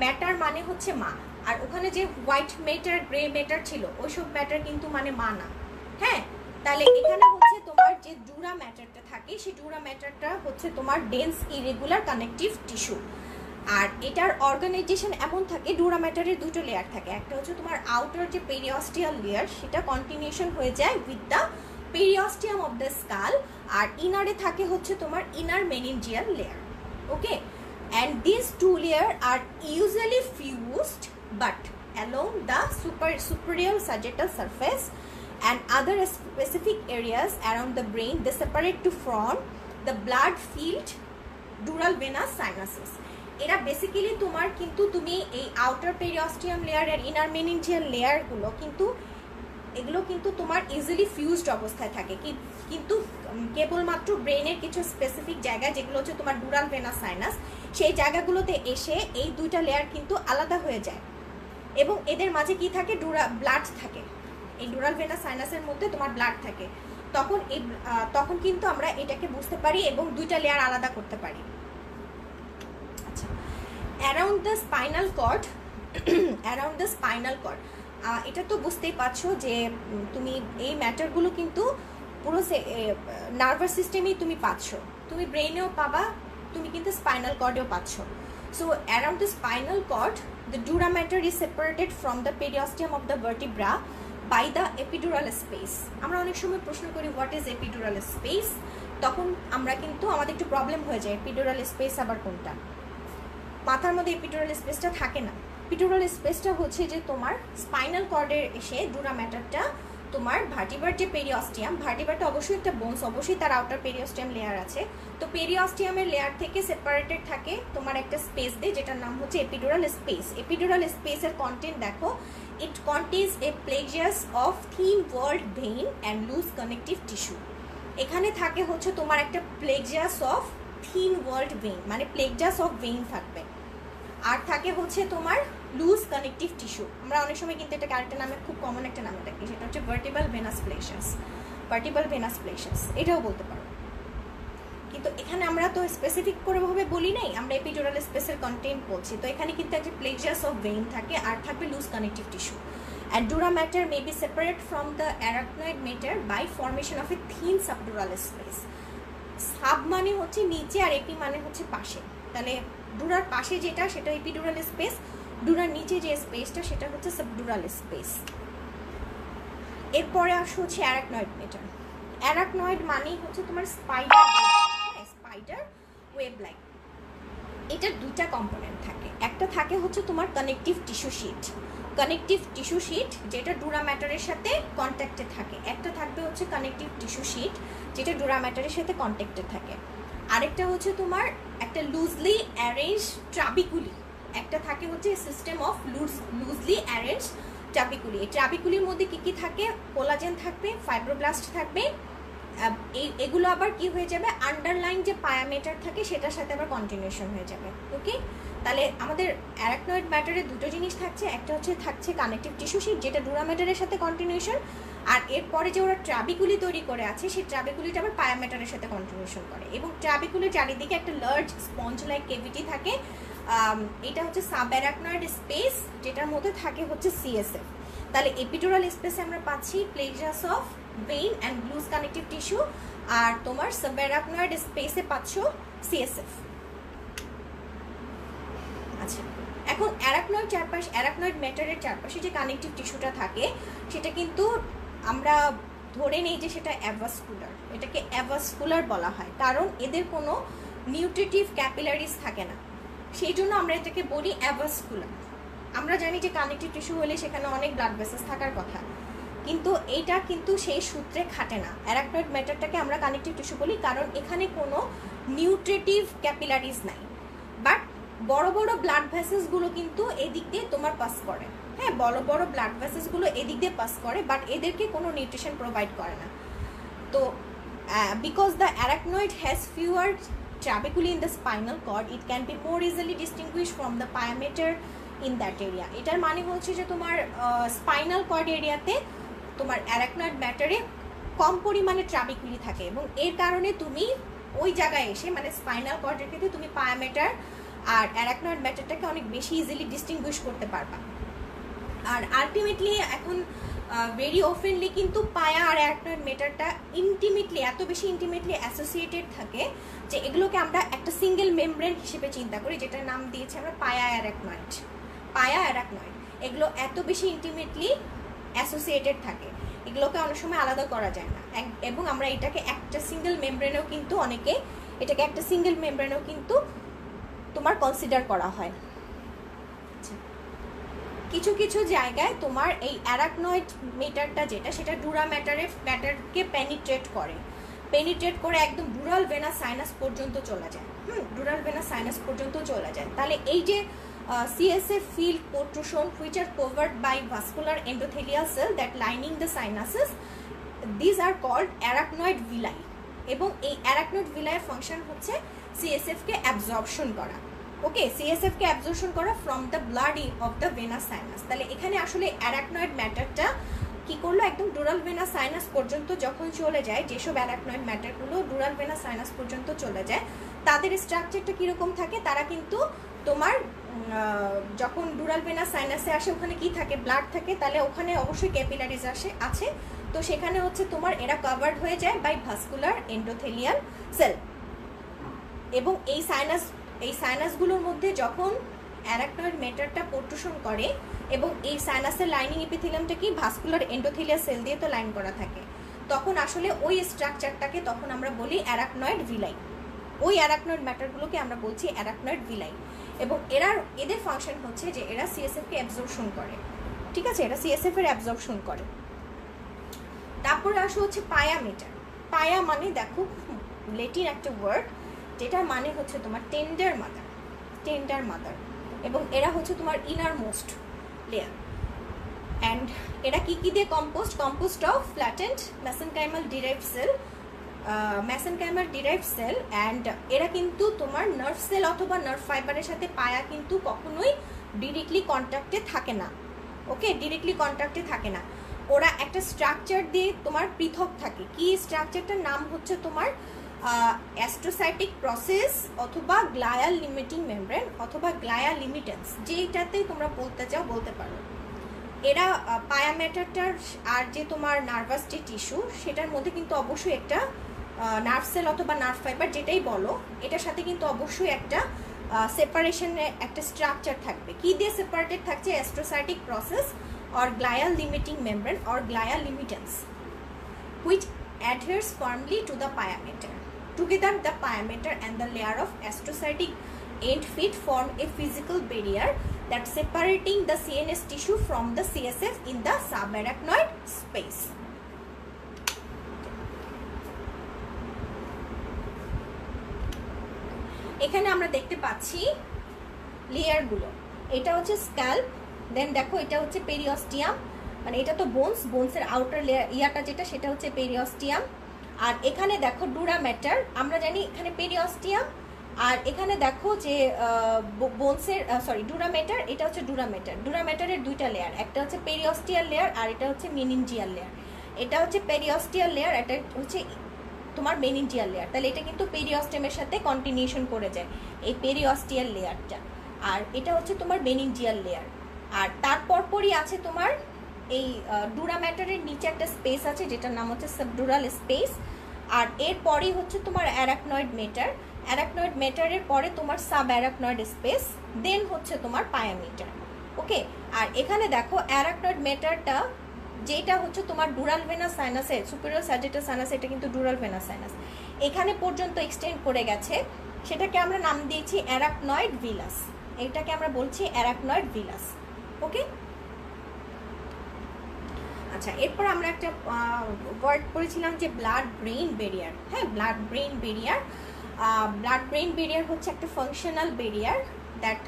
ম্যাটার মানে হচ্ছে মা, আর ওখানে যে হোয়াইট ম্যাটার গ্রে ম্যাটার ছিল ওইসব ম্যাটার কিন্তু মানে মা না। হ্যাঁ, তাহলে এখানে হচ্ছে তোমার যে ডুরা ম্যাটারটা থাকে সেই ডুরা ম্যাটারটা হচ্ছে তোমার ডেন্স ইরেগুলার কানেকটিভ টিস্যু। আর এটার অর্গানাইজেশন এমন থাকে, ডুরা ম্যাটারের দুটো লেয়ার থাকে। একটা হচ্ছে তোমার আউটার যে পেরিঅস্টিয়াল লেয়ার, সেটা কন্টিনিউশন হয়ে যায় with the periosteum of the skull, আর ইনারে থাকে হচ্ছে তোমার inner meningeal layer. Okay, and these two layers are usually fused but along the superior sagittal surface and other specific areas around the brain they separate to form the blood filled dural venous sinuses. এরা basically তোমার কিন্তু তুমি এই outer periosteum layer আর inner meningeal লেয়ারগুলো কিন্তু এগুলো কিন্তু তোমার easily fused অবস্থায় থাকে, কিন্তু কেবলমাত্র ব্রেনের কিছু স্পেসিফিক জায়গা যেগুলো হচ্ছে তোমার ডুরাল ভেনাস সাইনাস, সেই জায়গাগুলোতে এসে এই দুইটা লেয়ার কিন্তু আলাদা হয়ে যায়, এবং এদের মাঝে কি থাকে, ব্লাড থাকে। এই ডুরাল ভেনাস সাইনাসের মধ্যে তোমার ব্লাড থাকে, তখন কিন্তু আমরা এটাকে বুঝতে পারি এবং দুইটা লেয়ার আলাদা করতে পারি। আচ্ছা, অ্যারাউন্ড দ্য স্পাইনাল কর্ড, এটা তো বুঝতেই পারছো যে তুমি এই ম্যাটারগুলো কিন্তু পুরো নার্ভাস সিস্টেমেই তুমি পাচ্ছ, তুমি ব্রেনেও পাবা, তুমি কিন্তু স্পাইনাল কর্ডেও পাচ্ছ। So around the spinal cord the dura matter is separated from the periosteum of the vertebra by the epidural space. আমরা অনেক সময় প্রশ্ন করি হোয়াট ইজ এপিডুরাল স্পেস, তখন আমরা কিন্তু আমাদের একটু প্রবলেম হয়ে যায়, এপিডুরাল স্পেস আবার কোনটা? মাথার মধ্যে এপিডুরাল স্পেসটা থাকে না। এপিডুরাল স্পেসটা হচ্ছে যে তোমার স্পাইনাল কর্ডের এসে ডুরা ম্যাটারটা তোমার ভার্টিব্রার যে পেরিঅস্টিয়াম, ভার্টিব্রাটা অবশ্যই একটা বোনস, অবশ্যই তার আউটার পেরিঅস্টিয়াম লেয়ার আছে, তো পেরিঅস্টিয়ামের লেয়ার থেকে সেপারেটেড থাকে তোমার একটা স্পেস দিয়ে, যেটার নাম হচ্ছে এপিডুরাল স্পেস। এপিডুরাল স্পেসের কন্টেন্ট দেখো, it contains a plexus of thin walled vein and loose connective tissue. এখানে থাকে হচ্ছে তোমার একটা plexus of thin walled vein, মানে প্লেজিয়াস অফ ভেইন থাকবে, আর থাকে হচ্ছে তোমার লুজ কানেকটিভ টিস্যু। আমরা অনেক সময় কিন্তু এটা আরেকটা নামে, খুব কমন একটা নামে ডাকি, সেটা হচ্ছে ভার্টিব্রাল ভেনাস প্লেশাস, এটাও বলতে পারো। কিন্তু এখানে আমরা তো স্পেসিফিক করেভাবে বলি নাই, আমরা এপিডুরাল স্পেসের কন্টেন্ট বলছি, তো এখানে কিন্তু একটা প্লেজিয়াস অফ ভেইন থাকে আর থাকবে loose connective tissue. And dura matter may be separate from the arachnoid matter by formation of a thin subdural space. Sub মানে হচ্ছে নিচে আর এপি মানে হচ্ছে পাশে, তাহলে ডুরার পাশে যেটা সেটা এপিডুরাল স্পেস, ডুরার নিচে যে স্পেসটা সেটা হচ্ছে সাবডুরাল স্পেস। এরপরে আসো হচ্ছে অ্যারাকনয়েড মেটার। অ্যারাকনয়েড মানেই হচ্ছে তোমার স্পাইডার ওয়েব লাইক। এটার দুটা কম্পোনেন্ট থাকে। একটা থাকে হচ্ছে তোমার connective tissue sheet, connective tissue sheet যেটা ডুরা ম্যাটারের সাথে কন্ট্যাক্টে থাকে। একটা থাকবে হচ্ছে কানেকটিভ টিস্যু শিট যেটা ডুরা ম্যাটারের সাথে কন্ট্যাক্টে থাকে। আরেকটা হচ্ছে তোমার একটা লুজলি অ্যারেঞ্জ ট্রাবিকুলি, একটা থাকে হচ্ছে সিস্টেম অফ লুজলি অ্যারেঞ্জ ট্রাবিকুলি। এই ট্রাবিকুলির মধ্যে কি কি থাকে? কোলাজেন থাকবে, ফাইব্রোব্লাস্ট থাকবে। এগুলো আবার কি হয়ে যাবে, আন্ডারলাইন যে পায়ামেটার থাকে সেটার সাথে আবার কন্টিনিউশন হয়ে যাবে। ওকে, তাহলে আমাদের অ্যারাকনয়েড ম্যাটারে দুটো জিনিস থাকছে, একটা হচ্ছে থাকছে কানেকটিভ টিস্যু শিট যেটা ডুরা ম্যাটারের সাথে কন্টিনিউশন, আর এরপরে যে ওরা ট্রাবিকুলি তৈরি করে আছে সেই ট্রাবিকুলিটা আবার পায়ামেটারের সাথে কন্টিনিউশন করে। এবং ট্রাবিকুলির চারিদিকে একটা লার্জ স্পঞ্জ লাইক কেভিটি থাকে। এটা হচ্ছে সাব অ্যারাকনয়েড স্পেস যেটার মধ্যে থাকে হচ্ছে সিএসএফ। তাহলে এপিডুরাল স্পেসে আমরা পাচ্ছি plexus of vein and loose connective tissue, আর তোমার সাবঅ্যারাকনয়েড স্পেসে পাচ্ছ সিএসএফ। আচ্ছা, এখন অ্যারাকনয়েড চারপাশে, অ্যারাকনয়েড ম্যাটারের চারপাশে যে কানেকটিভ টিস্যুটা থাকে সেটা কিন্তু আমরা ধরে নেই যে সেটা অ্যাভাসকুলার। এটাকে অ্যাভাসকুলার বলা হয় কারণ এদের কোনো নিউট্রিটিভ ক্যাপিলারিজ থাকে না, সেই জন্য আমরা এটাকে বলি অ্যাভাসকুলার। আমরা জানি যে কানেকটিভ টিস্যু হলে সেখানে অনেক ব্লাড ভেসেলস থাকার কথা, কিন্তু এইটা কিন্তু সেই সূত্রে খাটে না। অ্যারাকনয়েড ম্যাটারটাকে আমরা কানেকটিভ টিস্যু বলি কারণ এখানে কোনো নিউট্রিটিভ ক্যাপিলারিজ নাই, বাট বড় বড় ব্লাড ভেসেলসগুলো কিন্তু এদিক দিয়ে তোমার পাস করে। হ্যাঁ, বড় বড় ব্লাড ভেসেলসগুলো এদিক দিয়ে পাস করে, বাট এদেরকে কোনো নিউট্রিশন প্রোভাইড করে না। তো because the arachnoid has fewer trabeculae in the spinal cord, it can be more easily distinguish from the pia mater in that area. এটার মানে হচ্ছে যে তোমার স্পাইনাল কর্ড এরিয়াতে তোমার অ্যারাকনয়েড ম্যাটারে কম পরিমাণে ট্রাবিকুলি থাকে এবং এর কারণে তুমি ওই জায়গায় এসে মানে স্পাইনাল কর্ডের ক্ষেত্রে তুমি পায়ামেটার আর অ্যারাকনয়েড ম্যাটারটাকে অনেক বেশি ইজিলি ডিস্টিংগুইশ করতে পারবা। আর আলটিমেটলি এখন ভেরি অফেনলি কিন্তু পায়া আর অ্যারাকনয়েড ম্যাটারটা ইন্টিমেটলি, এত বেশি ইন্টিমেটলি অ্যাসোসিয়েটেড থাকে যে এগুলোকে আমরা একটা সিঙ্গেল মেমব্রেন হিসেবে চিন্তা করি, যেটার নাম দিয়েছি আমরা পায়া অ্যারাকনয়েড। পায়া অ্যারাকনয়েড এগুলো এত বেশি ইন্টিমেটলি অ্যাসোসিয়েটেড থাকে, এগুলোকে অনেক সময় আলাদা করা যায় না। এবং আমরা এটাকে একটা সিঙ্গেল মেমব্রেনেও কিন্তু অনেকে এটাকে একটা সিঙ্গেল মেমব্রেনেও কিন্তু তোমার কনসিডার করা হয়। কিছু কিছু জায়গায় তোমার এই অ্যারাকনয়েড ম্যাটারটা যেটা সেটা ডুরা ম্যাটারকে পেনিট্রেট করে একদম ডুরাল ভেনাস সাইনাস পর্যন্ত চলে যায়। ডুরাল ভেনাস সাইনাস পর্যন্ত চলে যায়। তাহলে এই যে CSF field protrusion which are covered by vascular endothelial cell that lining the sinuses, these are called arachnoid villi, এবং এই arachnoid villi এর ফাংশন হচ্ছে CSF কে অ্যাবজর্পশন করা। ওকে, CSF কে অ্যাবজর্পশন করা from the blood of the venous sinus. তাহলে এখানে আসলে অ্যারাকনয়েড ম্যাটারটা কি করলো, একদম ডুরাল ভেনাস সাইনাস পর্যন্ত যখন চলে যায়, যেসব অ্যারাকনয়েড ম্যাটারগুলো ডুরাল ভেনাস সাইনাস পর্যন্ত চলে যায় তাদের স্ট্রাকচারটা কীরকম থাকে, তারা কিন্তু তোমার যখন ডুরাল ভেনাস সাইনাসে আসে ওখানে কি থাকে, ব্লাড থাকে, তাহলে ওখানে অবশ্যই ক্যাপিলারিজ আছে, তো সেখানে হচ্ছে তোমার এরা কভার্ড হয়ে যায় বাই ভাস্কুলার এন্ডোথেলিয়াল সেল। এবং এই সাইনাসগুলোর মধ্যে যখন অ্যারাকনয়েড ম্যাটারটা প্রোট্রুশন করে এবং এই সাইনাসের লাইনিং এপিথেলিয়ামটা কি ভাস্কুলার এন্ডোথেলিয়াল সেল দিয়ে তো লাইন করা থাকে, তখন আসলে ওই স্ট্রাকচারটাকে তখন আমরা বলি অ্যারাকনয়েড ভিলাই। ওই অ্যারাকনয়েড ম্যাটারগুলোকে আমরা বলছি অ্যারাকনয়েড ভিলাই। এবং এদের ফাংশন হচ্ছে যে এরা সিএসএফকে অ্যাবজর্পশন করে। ঠিক আছে, এরা সিএসএফ এর অ্যাবজর্পশন করে। তারপরে আসো হচ্ছে পায়া মেটার। পায়া মানে দেখো ল্যাটিন একটা ওয়ার্ড, যেটার মানে হচ্ছে তোমার টেন্ডার মাদার, এবং এরা হচ্ছে তোমার ইনার মোস্ট লেয়ার। অ্যান্ড এরা কি দিয়ে composed of flattened mesenchymal derived cell, and এরা কিন্তু তোমার নার্ভ সেল অথবা নার্ভ ফাইবারের সাথে পায়া কিন্তু কখনোই ডিরেক্টলি কন্ট্যাক্টে থাকে না। ওকে, ডিরেক্টলি কন্ট্যাক্টে থাকে না, ওরা একটা স্ট্রাকচার দিয়ে তোমার পৃথক থাকে। কি স্ট্রাকচারটার নাম হচ্ছে তোমার অ্যাস্ট্রোসাইটিক প্রসেস অথবা গ্লায়াল লিমিটিং মেমব্রেন অথবা গ্লায়াল লিমিটেন্স, যেইটাতে তোমরা বলতে চাও বলতে পারো। এরা পায়া ম্যাটারটার আর যে তোমার নার্ভাস যে টিস্যু সেটার মধ্যে কিন্তু অবশ্যই একটা নার্ভ সেল অথবা নার্ভ ফাইবার যেটাই বলো, এটার সাথে কিন্তু অবশ্যই একটা সেপারেশনের একটা স্ট্রাকচার থাকবে। কি দিয়ে সেপারেটেড থাকছে, অ্যাস্ট্রোসাইটিক process or glial limiting membrane or glial limitans which adheres firmly to the pia mater. Together the pia mater and the layer of astrocytic end feet form a physical barrier that separating the CNS tissue from the CSF in the subarachnoid space. এখানে আমরা দেখতে পাচ্ছি লেয়ারগুলো। এটা হচ্ছে scalp, দেন দেখো এটা হচ্ছে periosteum, মানে এটা তো বোনসের আউটার লেয়ার ইয়াটা যেটা সেটা হচ্ছে পেরিঅস্টিয়াম। আর এখানে দেখো ডুরা ম্যাটার, আমরা জানি এখানে পেরিঅস্টিয়াম, আর এখানে দেখো যে বোনসের ডুরা ম্যাটার, এটা হচ্ছে ডুরা ম্যাটারের দুইটা লেয়ার, একটা হচ্ছে পেরিঅস্টিয়াল লেয়ার আর এটা হচ্ছে মেনিনজিয়াল লেয়ার। এটা হচ্ছে পেরিঅস্টিয়াল লেয়ার, এটা হচ্ছে তোমার মেনিনজিয়াল লেয়ার। তাহলে এটা কিন্তু পেরিঅস্টেমের সাথে কন্টিনিউশন করে যায় এই পেরিঅস্টিয়াল লেয়ারটা, আর এটা হচ্ছে তোমার মেনিনজিয়াল লেয়ার। আর তারপর পরই আছে তোমার এই ডুরা ম্যাটারের নিচে একটা স্পেস আছে যেটার নাম হচ্ছে সাবডুরাল স্পেস, আর এরপরই হচ্ছে তোমার অ্যারাকনয়েড মেটারের পরে তোমার সাব অ্যারাকনয়েড স্পেস, দেন হচ্ছে তোমার পায়ামিটার। ওকে, আর এখানে দেখো অ্যারাকনয়েড মেটারটা যেটা হচ্ছে তোমার ডুরাল ভেনাস সাইনাসের সুপিরিয়র স্যাজিটাস সাইনাস, এটা কিন্তু ডুরাল ভেনাস সাইনাস এখানে পর্যন্ত এক্সটেন্ড করে গেছে, সেটাকে আমরা নাম দিয়েছি অ্যারাকনয়েড ভিলাস, এটাকে আমরা বলছি অ্যারাকনয়েড ভিলাস। ওকে, আচ্ছা, এরপর আমরা একটা ওয়ার্ড পড়েছিলাম যে ব্লাড ব্রেইন ব্যারিয়ার। হ্যাঁ, ব্লাড ব্রেইন ব্যারিয়ার হচ্ছে একটা functional barrier that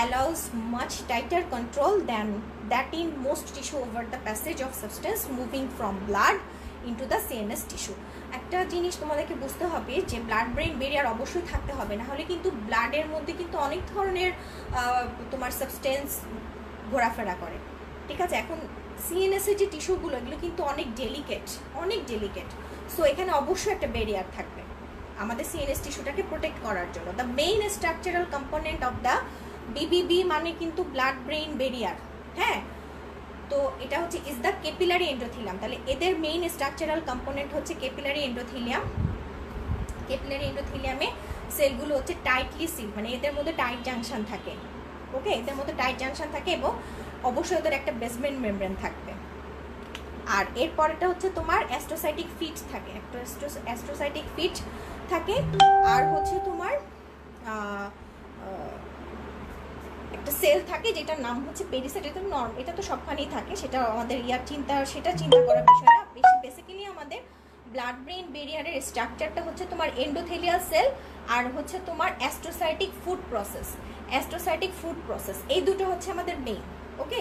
allows much tighter control than that in most tissue over the passage of substance moving from blood into the CNS tissue. একটা জিনিস তোমাদেরকে বুঝতে হবে যে ব্লাড ব্রেইন ব্যারিয়ার অবশ্যই থাকতে হবে, না হলে কিন্তু ব্লাডের মধ্যে কিন্তু অনেক ধরনের তোমার সাবস্টেন্স ঘোরাফেরা করে। ঠিক আছে, এখন CNS এর যে টিস্যুগুলো এগুলো কিন্তু অনেক ডেলিকেট, সো এখানে অবশ্যই একটা ব্যারিয়ার থাকবে আমাদের CNS টিস্যুটাকে প্রোটেক্ট করার জন্য। The main structural component of the BBB মানে কিন্তু ব্লাড ব্রেইন ব্যারিয়ার। হ্যাঁ, তো এটা হচ্ছে ইজ দ্য ক্যাপিলারি এন্ডোথিলিয়াম। তাহলে এদের মেইন স্ট্রাকচারাল কম্পোনেন্ট হচ্ছে ক্যাপিলারি এন্ডোথিলিয়াম। ক্যাপিলারি এন্ডোথিলিয়ামে সেলগুলো হচ্ছে টাইটলি সিল, মানে এদের মধ্যে টাইট জাংশন থাকে। ওকে, এদের মধ্যে টাইট জাংশন থাকে এবং অবশ্যই ওদের একটা বেসমেন্ট মেমব্রেন থাকবে। আর এরপরেটা হচ্ছে তোমার অ্যাস্ট্রোসাইটিক ফিট থাকে, অ্যাস্ট্রোসাইটিক ফিট থাকে, আর হচ্ছে তোমার একটা সেল থাকে যেটার নাম হচ্ছে পেরিসাইট। এটা তো সবখানেই থাকে, সেটা আমাদের সেটা চিন্তা করার বিষয় না। বেসিক্যালি আমাদের ব্লাড ব্রেইন ব্যারিয়ারের স্ট্রাকচারটা হচ্ছে তোমার এন্ডোথেলিয়াল সেল আর হচ্ছে তোমার অ্যাস্ট্রোসাইটিক ফুড প্রসেস, এই দুটো হচ্ছে আমাদের মেইন। ওকে,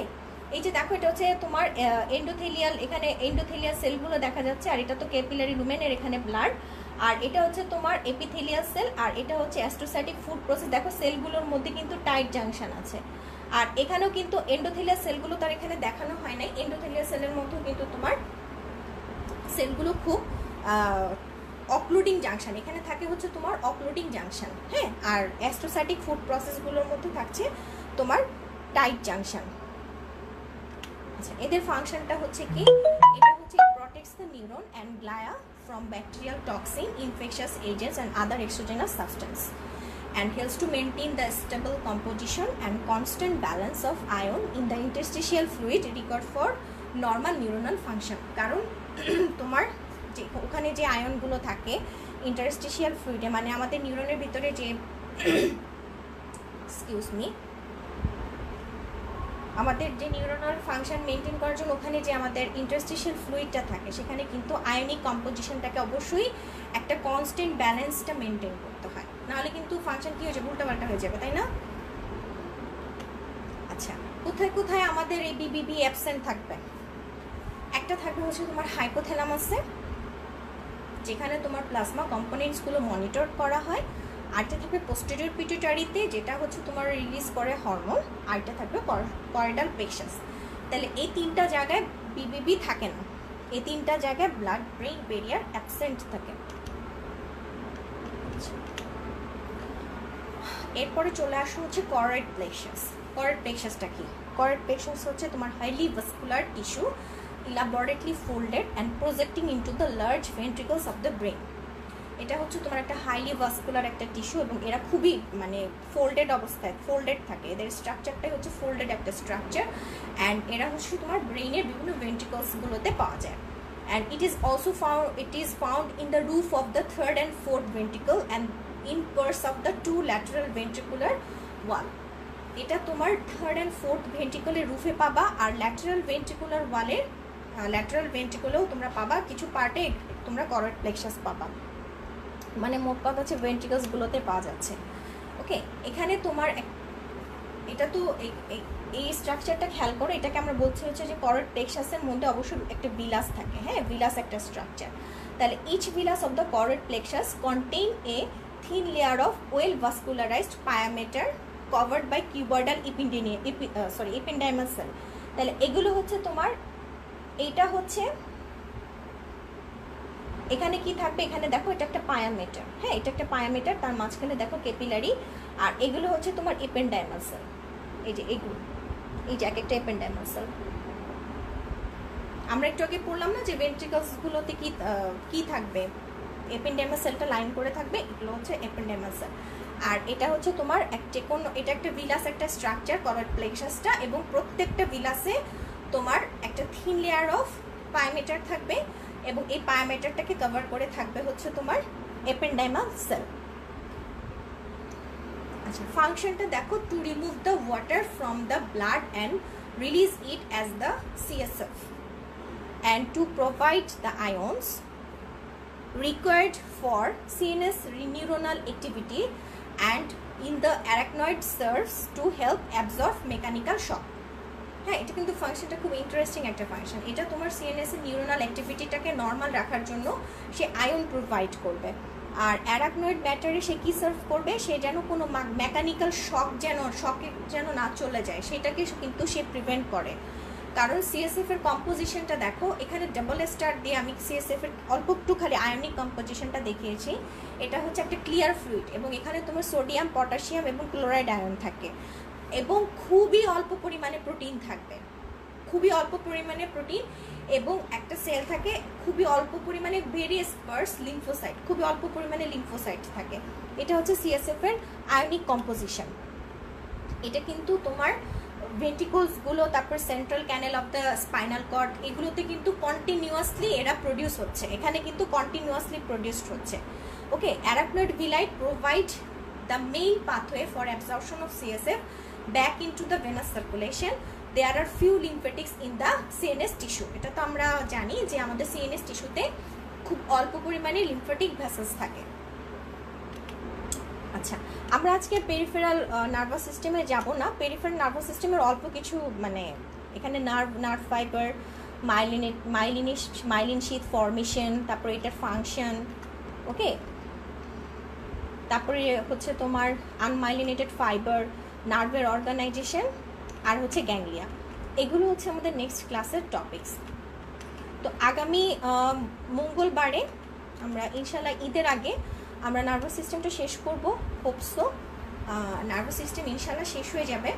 এই যে দেখো এটা হচ্ছে তোমার এন্ডোথেলিয়াল, এখানে এন্ডোথেলিয়াল সেলগুলো দেখা যাচ্ছে, আর এটা তো ক্যাপিলারি লুমেনের এখানে ব্লাড, আর এটা হচ্ছে তোমার এপিথেলিয়াল সেল, আর এটা হচ্ছে অ্যাস্ট্রোসাইটিক ফুড প্রসেস। দেখো সেলগুলোর মধ্যে কিন্তু টাইট জাংশন আছে, আর এখানেও কিন্তু এন্ডোথেলিয়াল সেলগুলো তার এখানে দেখানো হয় নাই। এন্ডোথেলিয়াল সেলের মধ্যেও কিন্তু তোমার সেলগুলো খুব অক্লুডিং জাংশন, এখানে থাকে হচ্ছে তোমার অক্লুডিং জাংশন। হ্যাঁ, আর অ্যাস্ট্রোসাইটিক ফুড প্রসেসগুলোর মধ্যে থাকছে তোমার টাইট জাংশন। আচ্ছা, এদের ফাংশনটা হচ্ছে কি, এটা হচ্ছে protects the neuron and glia from bacterial toxin, infectious agents and other exogenous substance, and helps to maintain the stable composition and constant balance of ion in the interstitial fluid required for normal neuronal function। কারণ তোমার যে ওখানে যে আয়নগুলো থাকে interstitial ফ্লুইডে, মানে আমাদের নিউরনের ভিতরে যে আমাদের যে নিউরনাল ফাংশন মেনটেন করার জন্য ওখানে যে আমাদের ইন্টারস্টিশিয়াল ফ্লুইডটা থাকে, সেখানে কিন্তু আয়নিক কম্পোজিশনটাকে অবশ্যই একটা কনস্ট্যান্ট ব্যালেন্সটা মেনটেন করতে হয়, নাহলে কিন্তু ফাংশন কি হয়ে যাবে, উল্টাপাল্টা হয়ে যাবে, তাই না? আচ্ছা, কোথায় কোথায় আমাদের এই BBB অ্যাবসেন্ট থাকবে? একটা থাকবে হচ্ছে তোমার হাইপোথ্যালামাসে, যেখানে তোমার প্লাজমা কম্পোনেন্টসগুলো মনিটর করা হয়। আরেকটা থাকবে পোস্টেরিয়র পিটুইটারিতে, যেটা হচ্ছে তোমার রিলিজ করে হরমোন। আরেকটা থাকবে করিডাল প্লেক্সাস। তাহলে এই তিনটা জায়গায় BBB থাকে না, এই তিনটা জায়গায় ব্লাড ব্রেইন ব্যারিয়ার অ্যাবসেন্ট থাকে। এরপরে চলে আসো হচ্ছে করেড প্লেক্সাসটা কি? করেড প্লেক্সাস হচ্ছে তোমার highly vascular tissue, elaborately folded and projecting into the large ভেন্ট্রিকলস of the brain. এটা হচ্ছে তোমার একটা হাইলি ভাস্কুলার একটা টিস্যু, এবং এরা খুবই মানে ফোল্ডেড অবস্থায় থাকে, এদের স্ট্রাকচারটাই হচ্ছে ফোল্ডেড একটা স্ট্রাকচার, অ্যান্ড এরা হচ্ছে তোমার ব্রেইনের বিভিন্ন ভেন্ট্রিকলসগুলোতে পাওয়া যায়। And it is found in the roof of the third and fourth ventricle, and in parts of the two lateral ventricular wall. এটা তোমার থার্ড অ্যান্ড ফোর্থ ভেন্ট্রিকলের রুফে পাবা, আর ল্যাটারাল ভেন্ট্রিকুলার ওয়ালের ল্যাটারাল ভেন্ট্রিকুলেও তোমরা পাবা, কিছু পার্টে তোমরা করয়েড প্লেক্সাস পাবা, মানে মোট কথা হচ্ছে ভেন্ট্রিকলসগুলোতে পাওয়া যাচ্ছে। ওকে, এখানে তোমার এটা তো এই স্ট্রাকচারটা খেয়াল করো, এটাকে আমরা বলছি হচ্ছে যে করয়েড প্লেক্সাসের মধ্যে অবশ্যই একটা ভিলাস থাকে, হ্যাঁ ভিলাস একটা স্ট্রাকচার। তাহলে each villus of the choroid plexus contain a thin layer of well vascularised pia mater covered by cuboidal ependymal cell. তাহলে এগুলো হচ্ছে তোমার, এইটা হচ্ছে এখানে কি থাকবে, এখানে দেখো এটা একটা পায়ামেটার, হ্যাঁ এটা একটা পায়ামেটার, তার মাঝখানে দেখো ক্যাপিলারি, আর এগুলো হচ্ছে তোমার এপেন্ডাইমাল সেল। এই যে এগুলো, এই যে এক একটা এপেন্ডাইমাল সেল। আমরা একটু আগে পড়লাম না যে ভেন্ট্রিকলসগুলোতে কি থাকবে, এপেন্ডাইমাল সেলটা লাইন করে থাকবে, এগুলো হচ্ছে এপেন্ডাইমাল সেল। আর এটা হচ্ছে তোমার এটা একটা ভিলাস একটা স্ট্রাকচার করয়েড প্লেক্সাসটা, এবং প্রত্যেকটা ভিলাসে তোমার একটা থিন লেয়ার অফ পায়ামেটার থাকবে, এবং এই পায়ামেটারটাকে কভার করে থাকবে হচ্ছে তোমার এপেন্ডাইমাল সেল। আচ্ছা, ফাংশনটা দেখো, to remove the water from the blood and release it as the CSF and to provide the ions required for CNS neuronal activity, and in the arachnoid serves to help absorb mechanical shock. হ্যাঁ, এটা কিন্তু ফাংশনটা খুব interesting একটা function. এটা তোমার CNS এর neuronal অ্যাক্টিভিটিটাকে normal রাখার জন্য সে আয়ন প্রোভাইড করবে। আর অ্যারাকনয়েড ব্যাটারি সে কি সার্ভ করবে, সে যেন কোনো মেকানিক্যাল শকে যেন না চলে যায়, সেটাকে কিন্তু সে প্রিভেন্ট করে। কারণ সিএসএফ এর কম্পোজিশনটা দেখো, এখানে ডাবল স্টার দিয়ে আমি সিএসএফ এর অল্প একটু খালি আয়নিক কম্পোজিশনটা দেখিয়েছি। এটা হচ্ছে একটা ক্লিয়ার ফ্লুইড, এবং এখানে তোমার সোডিয়াম, পটাশিয়াম এবং ক্লোরাইড আয়ন থাকে, এবং খুবই অল্প পরিমাণে প্রোটিন থাকবে, খুবই অল্প পরিমাণে প্রোটিন, এবং একটা সেল থাকে খুবই অল্প পরিমাণে ভেরি স্পার্স লিম্ফোসাইট, খুবই অল্প পরিমাণে লিম্ফোসাইট থাকে। এটা হচ্ছে সিএসএফ এর আয়নিক কম্পোজিশন। এটা কিন্তু তোমার ভেন্ট্রিকলসগুলো, তারপর central canal of the spinal cord, এগুলোতে কিন্তু কন্টিনিউয়াসলি এরা প্রডিউস হচ্ছে, এখানে কিন্তু কন্টিনিউয়াসলি প্রডিউসড হচ্ছে। Okay, arachnoid villi provide the main pathway for absorption of CSF back into the venous circulation. There are few lymphatics in the CNS tissue. এটা তো আমরা জানি যে আমাদের সিএনএস টিস্যুতে খুব অল্প পরিমাণে লিম্ফেটিক ভেসেলস থাকে। আচ্ছা, আমরা আজকে পেরিফেরাল নার্ভাস সিস্টেমে যাব না। পেরিফেরাল নার্ভাস সিস্টেমের অল্প কিছু, মানে এখানে নার্ভ ফাইবার, মাইলিন শীথ ফর্মেশন, তারপরে এটার ফাংশন, ওকে, তারপরে হচ্ছে তোমার আনমাইলিনেটেড ফাইবার, নার্ভের অর্গানাইজেশন, আর হচ্ছে গ্যাংলিয়া। এগুলো হচ্ছে আমাদের নেক্সট ক্লাসের টপিকস। তো আগামী মঙ্গলবারে আমরা ইনশাল্লাহ ঈদের আগে আমরা নার্ভাস সিস্টেমটা শেষ করব, হোপসো নার্ভাস সিস্টেম ইনশাল্লাহ শেষ হয়ে যাবে।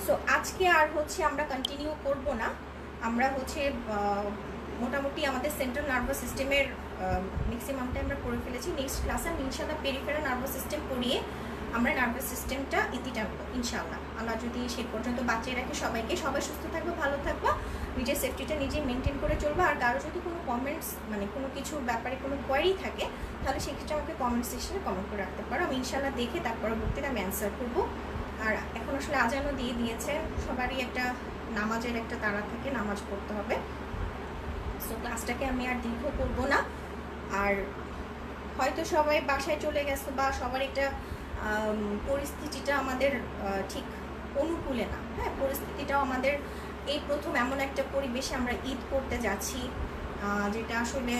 সো আজকে আর হচ্ছে আমরা কন্টিনিউ করব না, আমরা হচ্ছে মোটামুটি আমাদের সেন্ট্রাল নার্ভাস সিস্টেমের ম্যাক্সিমামটা আমরা করে ফেলেছি। নেক্সট ক্লাসে আমি ইনশাল্লাহ পেরিফেরাল নার্ভাস সিস্টেম পড়িয়ে আমরা নার্ভাস সিস্টেমটা ইতি টানবো ইনশাল্লাহ। আল্লাহ যদি সে পর্যন্ত বাঁচিয়ে রাখে সবাইকে, সবাই সুস্থ থাকবো, ভালো থাকবো, নিজের সেফটিটা নিজেই মেনটেন করে চলবো। আর কারো যদি কোনো কমেন্টস, মানে কোনো কিছুর ব্যাপারে কোনো কোয়ারি থাকে, তাহলে সেক্ষেত্রে আমাকে কমেন্ট সেকশনে কমেন্ট করে রাখতে পারো, আমি ইনশাল্লাহ দেখে তার পরবর্তীতে আমি অ্যান্সার করবো। আর এখন আসলে আজানও দিয়ে দিয়েছে, সবারই একটা নামাজের একটা তাড়া থাকে, নামাজ পড়তে হবে। সো ক্লাসটাকে আমি আর দীর্ঘ করবো না। আর হয়তো সবাই বাসায় চলে গেছে, বা সবার একটা পরিস্থিতিটা আমাদের ঠিক অনুকূলে না, হ্যাঁ পরিস্থিতিটাও আমাদের এই প্রথম এমন একটা পরিবেশে আমরা ঈদ করতে যাচ্ছি, যেটা আসলে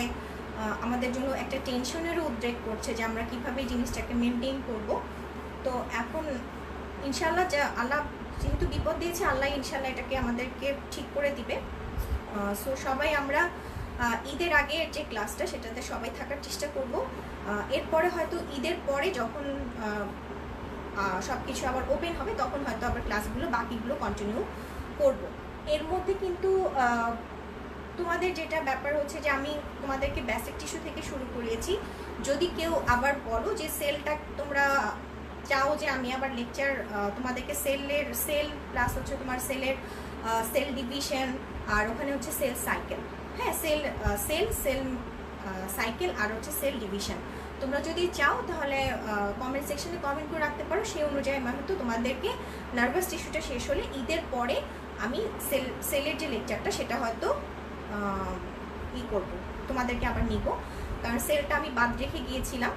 আমাদের জন্য একটা টেনশনেরও উদ্রেক করছে যে আমরা কীভাবে এই জিনিসটাকে মেনটেন করব। তো এখন ইনশাল্লাহ যা আল্লাহ যেহেতু বিপদ দিয়েছে, আল্লাহ ইনশাল্লাহ এটাকে আমাদেরকে ঠিক করে দিবে। সো সবাই আমরা ঈদের আগে যে ক্লাসটা সেটাতে সবাই থাকার চেষ্টা করব। এরপরে হয়তো ঈদের পরে যখন সব কিছু আবার ওপেন হবে, তখন হয়তো আবার ক্লাসগুলো বাকিগুলো কন্টিনিউ করব। এর মধ্যে কিন্তু তোমাদের যেটা ব্যাপার হচ্ছে যে আমি তোমাদেরকে বেসিক টিস্যু থেকে শুরু করিয়েছি। যদি কেউ আবার বলো যে সেলটা তোমরা চাও যে আমি আবার লেকচার তোমাদেরকে সেল প্লাস হচ্ছে তোমার সেল ডিভিশন, আর ওখানে হচ্ছে সেল সাইকেল, হ্যাঁ সেল সাইকেল আর হচ্ছে সেল ডিভিশন। তোমরা যদি চাও তাহলে কমেন্ট সেকশনে কমেন্ট করে রাখতে পারো, সেই অনুযায়ী আমি হয়তো তোমাদেরকে নার্ভাস টিস্যুটা শেষ হলে ঈদের পরে আমি সেলের যে লেকচারটা সেটা হয়তো করব, তোমাদেরকে আবার নিব, কারণ সেলটা আমি বাদ রেখে গিয়েছিলাম।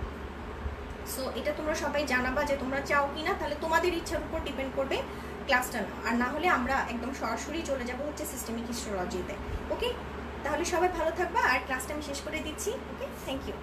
সো এটা তোমরা সবাই জানাবা যে তোমরা চাও কি না, তাহলে তোমাদের ইচ্ছার উপর ডিপেন্ড করবে ক্লাসটা না, আর না হলে আমরা একদম সরাসরি চলে যাব হচ্ছে সিস্টেমিক হিস্টোলজিতে। ওকে, তাহলে সবাই ভালো থাকবা, আর ক্লাসটা আমি শেষ করে দিচ্ছি। ওকে, থ্যাংক ইউ।